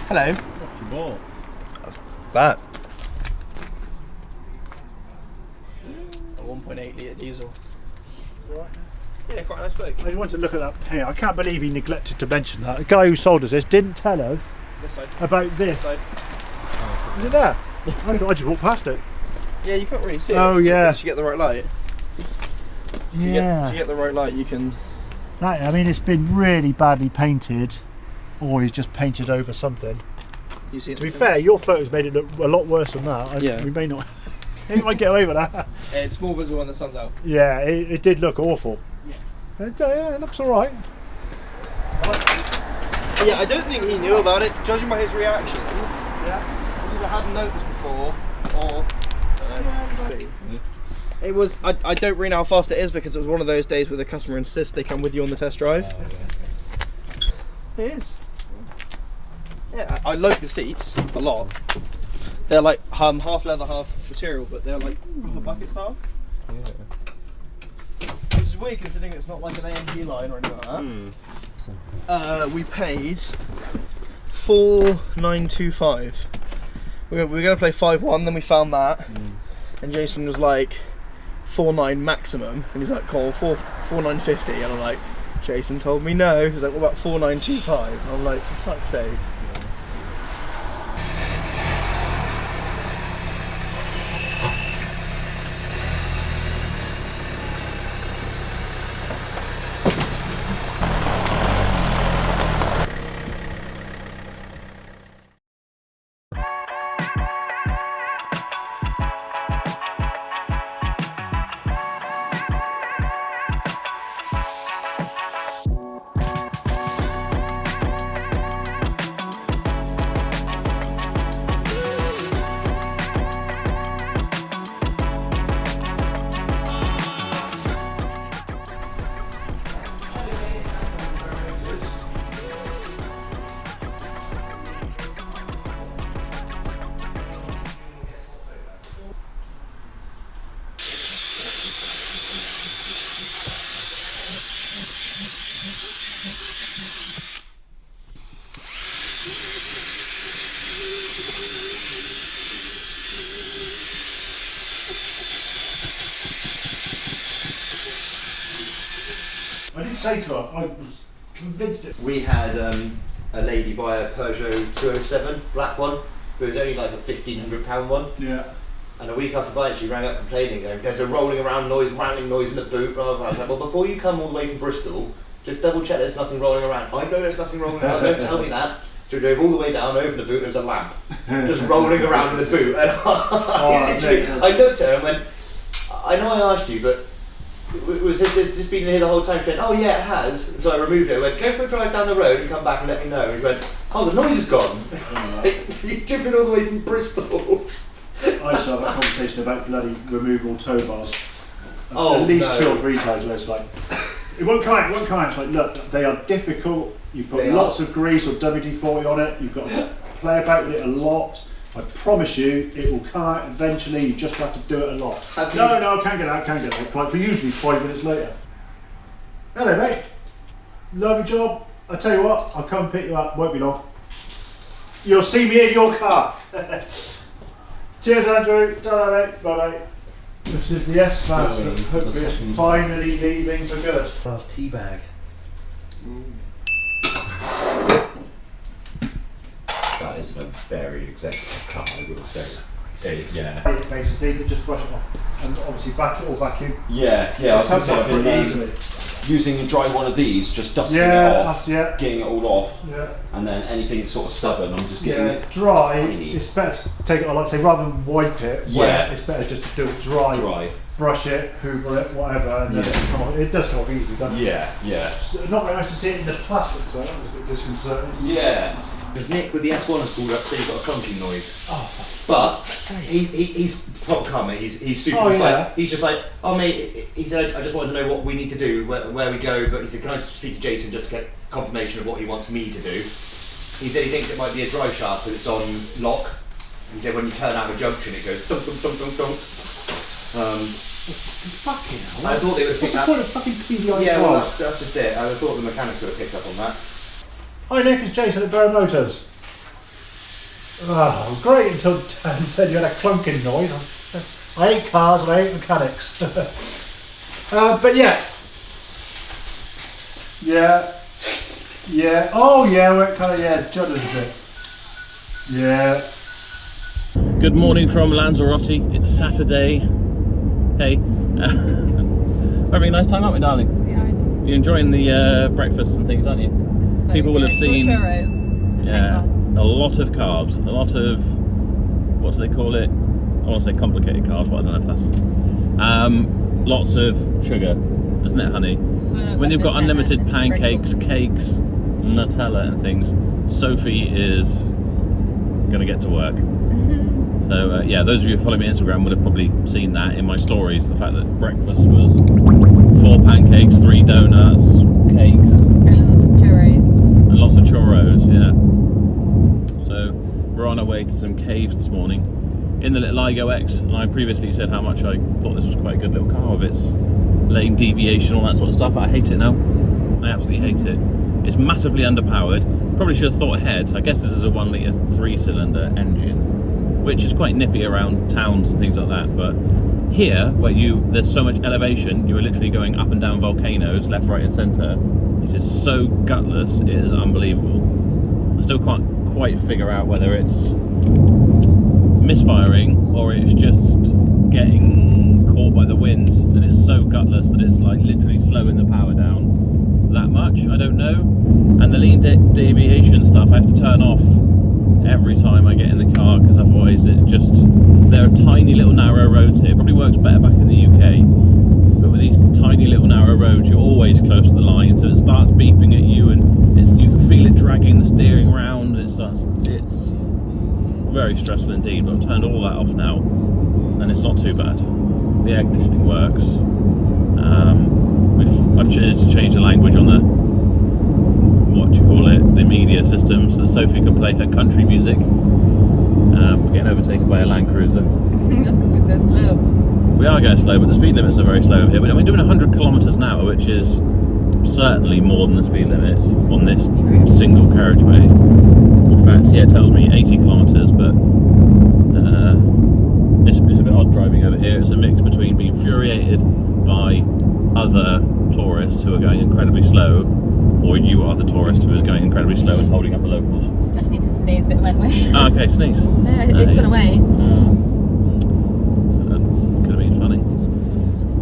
Hello. Off you ball. That. A 1.8 litre diesel. Yeah, quite a nice bloke. I just want to look at that here. I can't believe he neglected to mention that. The guy who sold us this didn't tell us This side. about this. This side. Is it there? I thought I just walked past it. Yeah, you can't really see it. Oh, yeah. Unless you get the right light. Yeah. If you get the right light, you can... That, I mean, it's been really badly painted, or he's just painted over something. You see it. To be fair, your photos made it look a lot worse than that. Yeah. We may not... we might get away with that. It's more visible when the sun's out. Yeah, it did look awful. Yeah. Yeah, it looks alright. Yeah, I don't think he knew about it, judging by his reaction. Yeah. He either hadn't noticed before, or... It was, I don't really know how fast it is because it was one of those days where the customer insists they come with you on the test drive. It is. Yeah, I like the seats a lot. They're like half leather, half material, but they're like rubber bucket style. Yeah. Which is weird considering it's not like an AMG line or anything like that. We paid $4,925. We were going to play 5-1, then we found that, and Jason was like 4.9 maximum, and he's like, "Call 4.950," and I'm like, "Jason told me no." He's like, "What about 4.925?" And I'm like, "For fuck's sake." I did say to her, I was convinced it. We had a lady buy a Peugeot 207, black one, but it was only like a £1,500 one. Yeah. And a week after buying it, she rang up complaining, going, "There's a rolling around noise, rattling noise in the boot, blah, blah, blah." I was like, "Well, before you come all the way from Bristol, just double check there's nothing rolling around." "I know there's nothing rolling around, don't tell me that." So we drove all the way down, opened the boot, there was a lamp just rolling around in the boot. And I looked at her and went, I I know I asked you, but was this been here the whole time? She went, oh yeah, it has. So I removed it. I went, go for a drive down the road and come back and let me know. And he went, oh, the noise is gone. You've driven all the way from Bristol. I just had that conversation about bloody removable tow bars. Oh, at least no. 2 or 3 times where it's like, it won't come out, it won't come out. It's like, look, they are difficult. You put lots of grease or WD-40 on it. You've got to play about with it a lot. I promise you, it will come out eventually. You just have to do it a lot. No, can't get out, can't get out. Like for usually 5 minutes later. Hello, mate. Lovely job. I tell you what, I'll come pick you up. Won't be long. You'll see me in your car. Cheers, Andrew. Ta-ra, mate. Bye, mate. This is the S-Class that hopefully is finally leaving for good. Last tea bag. That is a very executive car, I will say. Yeah. Basically, but just brush it off. And obviously vacuum. Yeah, I was going to say, I've been using a dry one of these, just dusting it off, getting it all off, and then anything sort of stubborn, I'm just getting it dry. It's better to take it on, like say, rather than wipe it. It's better just to do it dry. Brush it, hoover it, whatever, and then it come off. It does come off easily, doesn't it? Yeah. It's not very nice to see it in the plastic, so that was a bit disconcerting. Yeah. Because Nick with the S1 has called up, so he's got a clunking noise. But he's proper calm, mate. He's super he's just like, oh mate, he said, I just wanted to know what we need to do, where we go, but he said, can I speak to Jason just to get confirmation of what he wants me to do? He said he thinks it might be a drive shaft because it's on lock. He said when you turn out of a junction it goes dunk, dunk, dunk, dunk, dunk. Fucking hell. I thought they would pick up. What's the point of fucking PDI? Yeah, well that's just it. I thought the mechanics would have picked up on that. Hi Nick, it's Jason at Barrow Motors. Oh, great until Dan said you had a clunking noise. I hate cars and I hate mechanics. But yeah. Oh yeah, we're kind of judded a bit. Yeah. Good morning from Lanzrote. It's Saturday. Hey. Having a nice time, aren't we, darling? Yeah. You're enjoying the breakfast and things, aren't you? So people will have seen churros. A lot of carbs, a lot of, what do they call it? I want to say complicated carbs, but I don't know if that's lots of sugar, isn't it, honey? When you've got unlimited pancakes, cakes, Nutella and things, Sophie is gonna get to work. So yeah, those of you who follow me on Instagram would have probably seen that in my stories, the fact that breakfast was 4 pancakes, 3 donuts, cakes, and lots of churros, yeah. So we're on our way to some caves this morning in the little Ligo X, and I previously said how much I thought this was quite a good little car with its lane deviation, all that sort of stuff, but I hate it now. I absolutely hate it. It's massively underpowered. Probably should have thought ahead. I guess this is a 1 litre 3-cylinder engine, which is quite nippy around towns and things like that, but here, where there's so much elevation, you are literally going up and down volcanoes, left, right and centre. This is so gutless, it is unbelievable. I still can't quite figure out whether it's misfiring or it's just getting caught by the wind, and it's so gutless that it's like literally slowing the power down that much. I don't know. And the lean deviation stuff I have to turn off every time I get in the car, because otherwise there are tiny little narrow roads here. It probably works better back in the UK, but with these tiny little narrow roads you're always close to the line, so it starts beeping at you and you can feel it dragging the steering round. It's very stressful indeed, but I've turned all that off now and it's not too bad. The air conditioning works. I've changed the language on the media system, so that Sophie can play her country music. We're getting overtaken by a Land Cruiser. That's because we're so slow. We are going slow, but the speed limits are very slow here. We're doing 100 kilometres an hour, which is certainly more than the speed limit on this single carriageway. In fact, here it tells me 80 kilometres, but it's a bit odd driving over here. It's a mix between being infuriated by other tourists who are going incredibly slow, or you are the tourist who is going incredibly slow and holding up the locals. I just need to sneeze, but it went away. Oh, okay, sneeze. No, it's gone away. Could have been funny.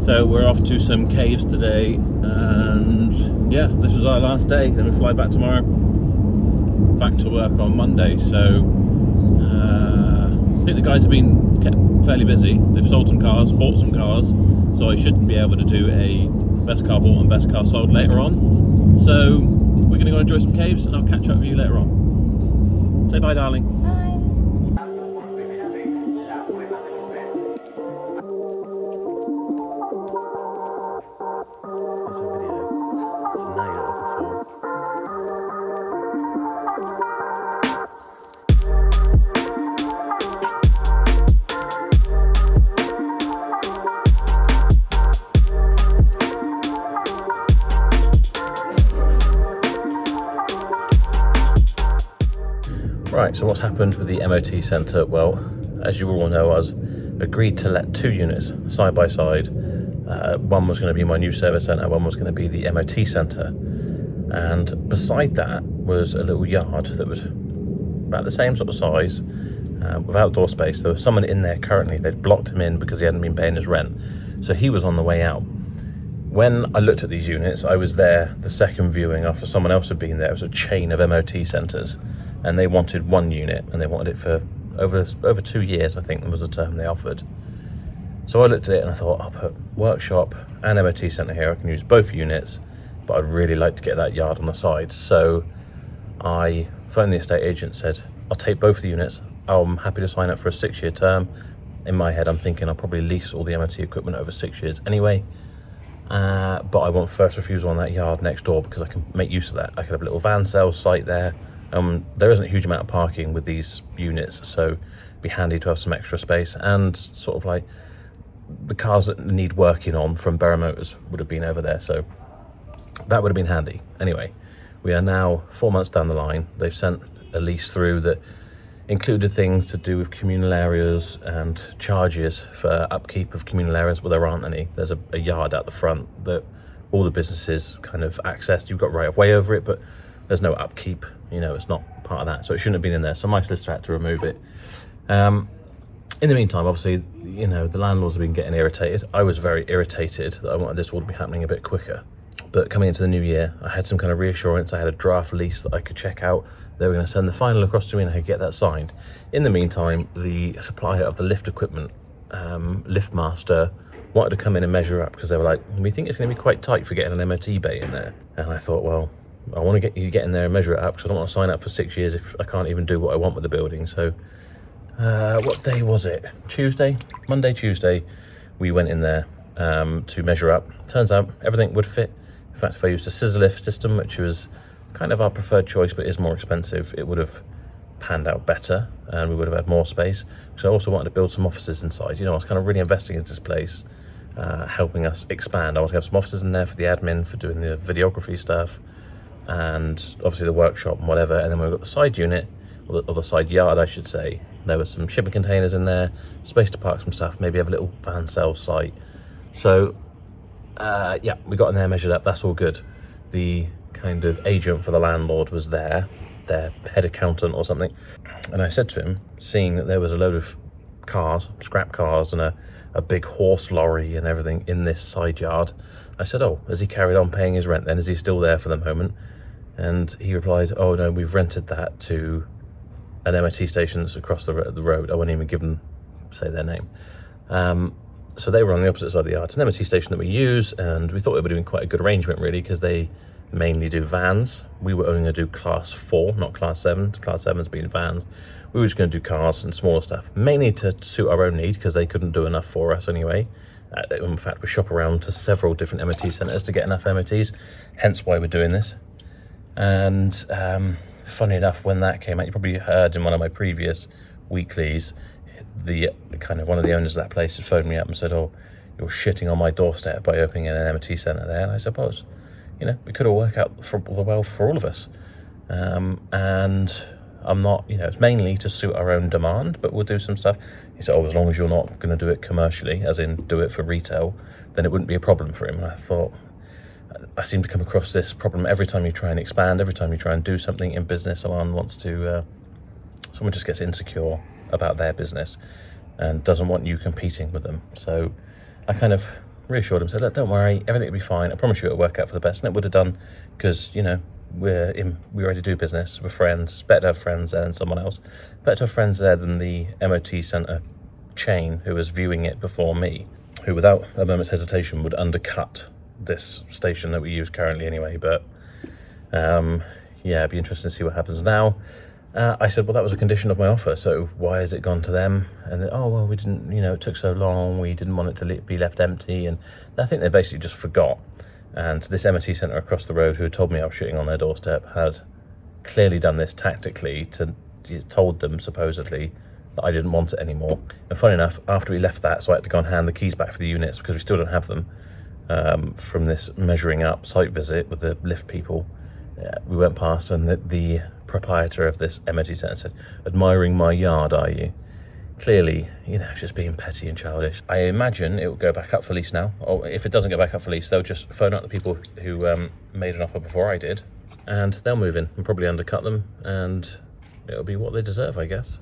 So we're off to some caves today, and yeah, this is our last day. Then we fly back tomorrow, back to work on Monday. So I think the guys have been kept fairly busy. They've sold some cars, bought some cars, so I should be able to do a best car bought and best car sold later on. So we're going to go enjoy some caves, and I'll catch up with you later on. Say bye, darling. Right, so what's happened with the MOT centre? Well, as you all know, I was agreed to let 2 units side by side. One was going to be my new service centre, one was going to be the MOT centre. And beside that was a little yard that was about the same sort of size, with outdoor space. There was someone in there currently. They'd blocked him in because he hadn't been paying his rent. So he was on the way out. When I looked at these units, I was there the second viewing after someone else had been there. It was a chain of MOT centres. And they wanted 1 unit, and they wanted it for over 2 years, I think was the term they offered. So I looked at it and I thought, I'll put workshop and MOT centre here. I can use both units, but I'd really like to get that yard on the side. So I phoned the estate agent, said, I'll take both of the units. I'm happy to sign up for a 6-year term. In my head, I'm thinking I'll probably lease all the MOT equipment over 6 years anyway. But I want first refusal on that yard next door because I can make use of that. I could have a little van sales site there. There isn't a huge amount of parking with these units, so it'd be handy to have some extra space, and sort of like the cars that need working on from Berra Motors would have been over there, so that would have been handy. Anyway, we are now 4 months down the line. They've sent a lease through that included things to do with communal areas and charges for upkeep of communal areas. Well, there aren't any. There's a yard out the front that all the businesses kind of accessed. You've got right of way over it, but there's no upkeep. You know, it's not part of that, so it shouldn't have been in there. So my solicitor had to remove it. In the meantime, obviously, you know, the landlords have been getting irritated. I was very irritated that I wanted this all to be happening a bit quicker. But coming into the new year, I had some kind of reassurance. I had a draft lease that I could check out. They were going to send the final across to me and I could get that signed. In the meantime, the supplier of the lift equipment, Liftmaster, wanted to come in and measure up because they were like, we think it's going to be quite tight for getting an MOT bay in there. And I thought, well, I want to get you to get in there and measure it up because I don't want to sign up for 6 years if I can't even do what I want with the building. So what day was it? Monday, Tuesday, we went in there to measure up. Turns out everything would fit. In fact, if I used a scissor lift system, which was kind of our preferred choice but is more expensive, it would have panned out better and we would have had more space. So I also wanted to build some offices inside. You know, I was kind of really investing into this place, helping us expand. I want to have some offices in there for the admin, for doing the videography stuff, and obviously the workshop and whatever. And then we've got the side unit, or the side yard I should say. There were some shipping containers in there, space to park some stuff, maybe have a little van sales site. So yeah, we got in there, measured up, that's all good. The kind of agent for the landlord was there, their head accountant or something, and I said to him, seeing that there was a load of cars, scrap cars, and a big horse lorry and everything in this side yard, I said, oh, has he carried on paying his rent then? Is he still there for the moment? And he replied, oh no, we've rented that to an MOT station that's across the road. I won't even give them, say their name. So they were on the opposite side of the yard. It's an MOT station that we use, and we thought it would have been quite a good arrangement really, because they mainly do vans. We were only going to do class 4, not class 7. Class 7's been vans. We were just going to do cars and smaller stuff, mainly to suit our own need, because they couldn't do enough for us anyway. In fact, we shop around to several different MOT centres to get enough MOTs, hence why we're doing this. And funny enough, when that came out, you probably heard in one of my previous weeklies, the kind of one of the owners of that place had phoned me up and said, oh, you're shitting on my doorstep by opening an MOT centre there. And I suppose, you know, we could all work out well for all of us. And I'm not, you know, it's mainly to suit our own demand, but we'll do some stuff. He said, oh, as long as you're not going to do it commercially, as in do it for retail, then it wouldn't be a problem for him. And I thought, I seem to come across this problem every time you try and expand, every time you try and do something in business, someone just gets insecure about their business and doesn't want you competing with them. So I kind of reassured him, said, look, don't worry, everything will be fine. I promise you it'll work out for the best. And it would have done, because, you know, we already do business, we're friends. Better to have friends there than someone else. Better to have friends there than the MOT centre chain who was viewing it before me. who without a moment's hesitation would undercut this station that we use currently anyway. But yeah, it'd be interesting to see what happens now. I said, well, that was a condition of my offer, so why has it gone to them? And oh, well, we didn't, you know, it took so long, we didn't want it to be left empty. And I think they basically just forgot. And this MOT centre across the road, who had told me I was shitting on their doorstep, had clearly done this tactically told them supposedly that I didn't want it anymore. And funny enough, after we left that, so I had to go and hand the keys back for the units because we still don't have them from this measuring up site visit with the lift people. We went past and the proprietor of this MOT centre said, "Admiring my yard, are you?" Clearly, you know, just being petty and childish. I imagine it will go back up for lease now, or if it doesn't go back up for lease, they'll just phone up the people who made an offer before I did, and they'll move in and probably undercut them, and it'll be what they deserve, I guess.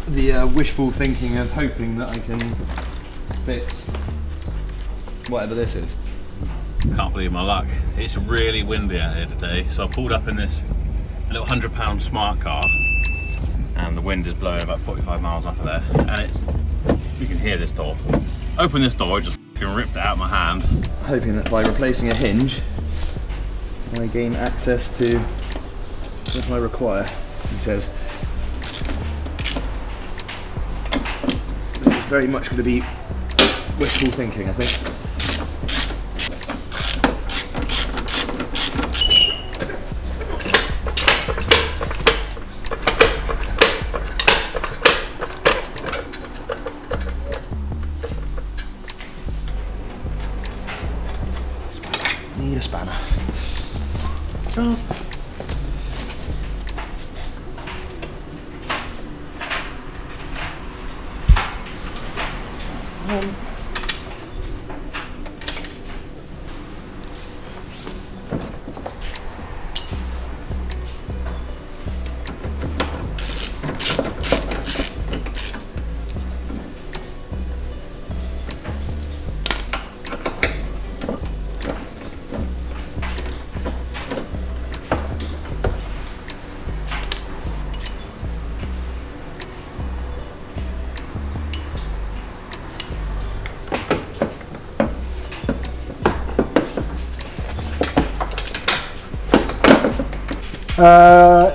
The wishful thinking of hoping that I can fix whatever this is. Can't believe my luck. It's really windy out here today, so I pulled up in this little £100 smart car, and the wind is blowing about 45 miles off of there, and you can hear this door. Open this door, it just f***ing ripped it out of my hand. Hoping that by replacing a hinge, I gain access to what I require, he says. It's very much going to be wishful thinking, I think. Need a spanner. Oh.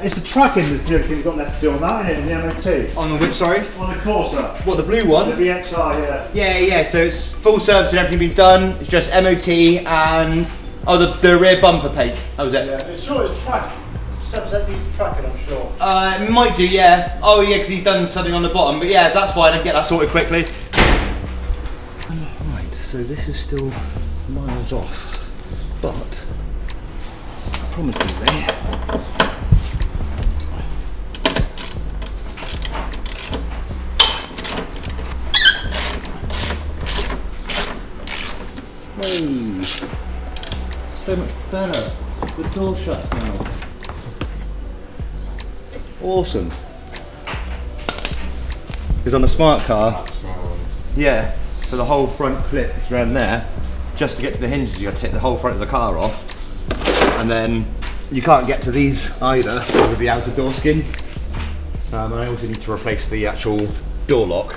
It's the tracking that's the only thing you've got left to do on that, isn't it, in the MOT? On the which, sorry? On the Corsa. What, the blue one? The VXR, yeah. Yeah, so it's full service and everything been done. It's just MOT and the rear bumper paint. That was it. Yeah, it's sure it's track. Steps that need to track it, I'm sure. It might do, yeah. Oh yeah, because he's done something on the bottom. But yeah, that's fine. I can get that sorted quickly. Right, so this is still miles off, but promisingly. Hey, so much better. The door shuts now. Awesome. Because on a smart car, yeah, so the whole front clip is around there. Just to get to the hinges, you got to take the whole front of the car off, and then you can't get to these either with the outer door skin. And I also need to replace the actual door lock,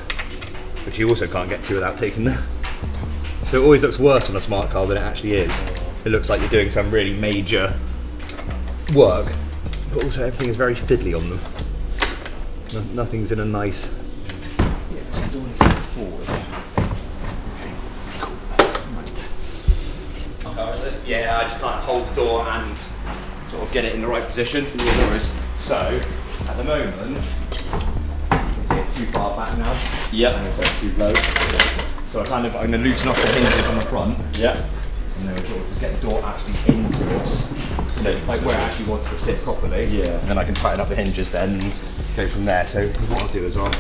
which you also can't get to without taking the. So it always looks worse on a smart car than it actually is. It looks like you're doing some really major work, but also everything is very fiddly on them. Nothing's in a nice. Yeah, so the door needs to go forward. Okay, cool. Right. Oh, is it? Yeah, I just can't hold the door and sort of get it in the right position. So at the moment, you can see it's too far back now. Yep. And it's too low. So I'm going to loosen off the hinges on the front. Yeah. And then we'll just get the door actually into its like where it actually wants to sit properly. Yeah. And then I can tighten up the hinges then and go from there. So what I'll do is so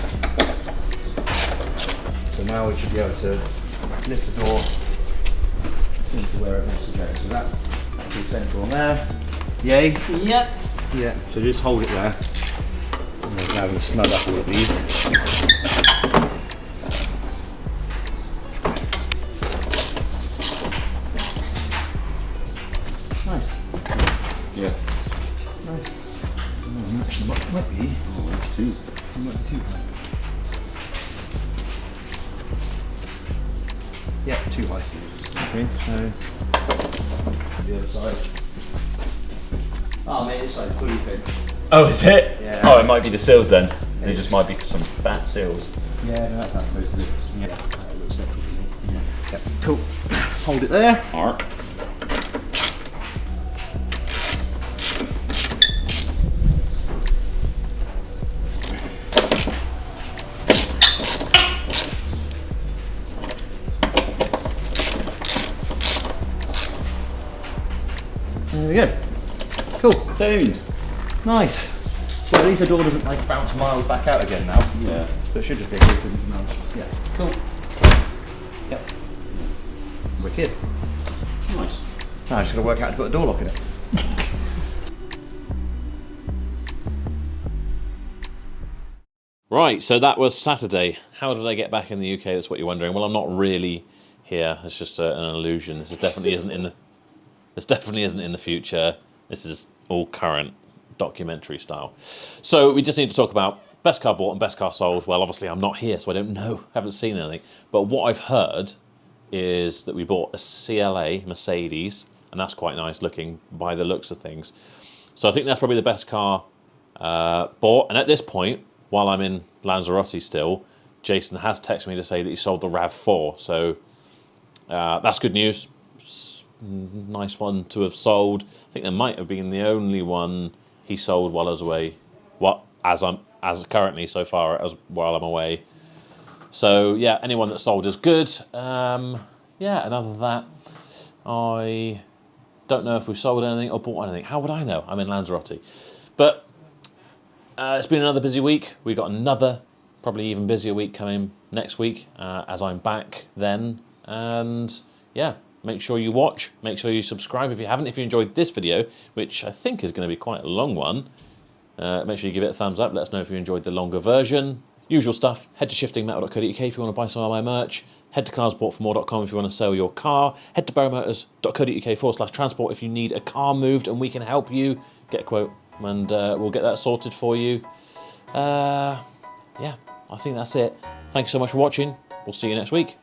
now we should be able to lift the door into where it wants to go. So that's all central on there. Yay? Yep. Yeah. So just hold it there. And then now I'm going to snug up all of these. Nice. Yeah. Nice. might be too high. Yeah, too high. Okay, so The other side. Oh, mate, this side's fully good. Oh, is it? Yeah. Oh, it might be the seals then. It just might be for some fat seals. yeah, no, that's not supposed to be. Yeah, that looks central to me. Yeah. Yep. Cool. Hold it there. Alright. There we go. Cool. Sound. Nice. Well, at least the door doesn't like bounce miles back out again now. Yeah. So it should just be a case of nudge. Yeah. Cool. Yep. Wicked. Nice. Now I just got to work out how to put a door lock in it. Right, so that was Saturday. How did I get back in the UK? That's what you're wondering. Well, I'm not really here. It's just an illusion. This definitely isn't in the. This definitely isn't in the future. This is all current, documentary style. So we just need to talk about best car bought and best car sold. Well, obviously I'm not here, so I don't know. Haven't seen anything. But what I've heard is that we bought a CLA Mercedes, and that's quite nice looking by the looks of things. So I think that's probably the best car bought. And at this point, while I'm in Lanzarote still, Jason has texted me to say that he sold the RAV4. So that's good news. Nice one to have sold. I think there might have been the only one he sold while I was away. As currently so far as while I'm away. So yeah, anyone that sold is good. Yeah, and other than that, I don't know if we've sold anything or bought anything. How would I know? I'm in Lanzarote. But it's been another busy week. We've got another probably even busier week coming next week as I'm back then. And yeah, make sure you watch, make sure you subscribe if you haven't. If you enjoyed this video, which I think is going to be quite a long one, make sure you give it a thumbs up. Let us know if you enjoyed the longer version. Usual stuff, head to shiftingmetal.co.uk if you want to buy some of my merch. Head to carsboughtformore.com if you want to sell your car. Head to barrowmotors.co.uk/transport if you need a car moved and we can help you. Get a quote and we'll get that sorted for you. Yeah, I think that's it. Thanks so much for watching. We'll see you next week.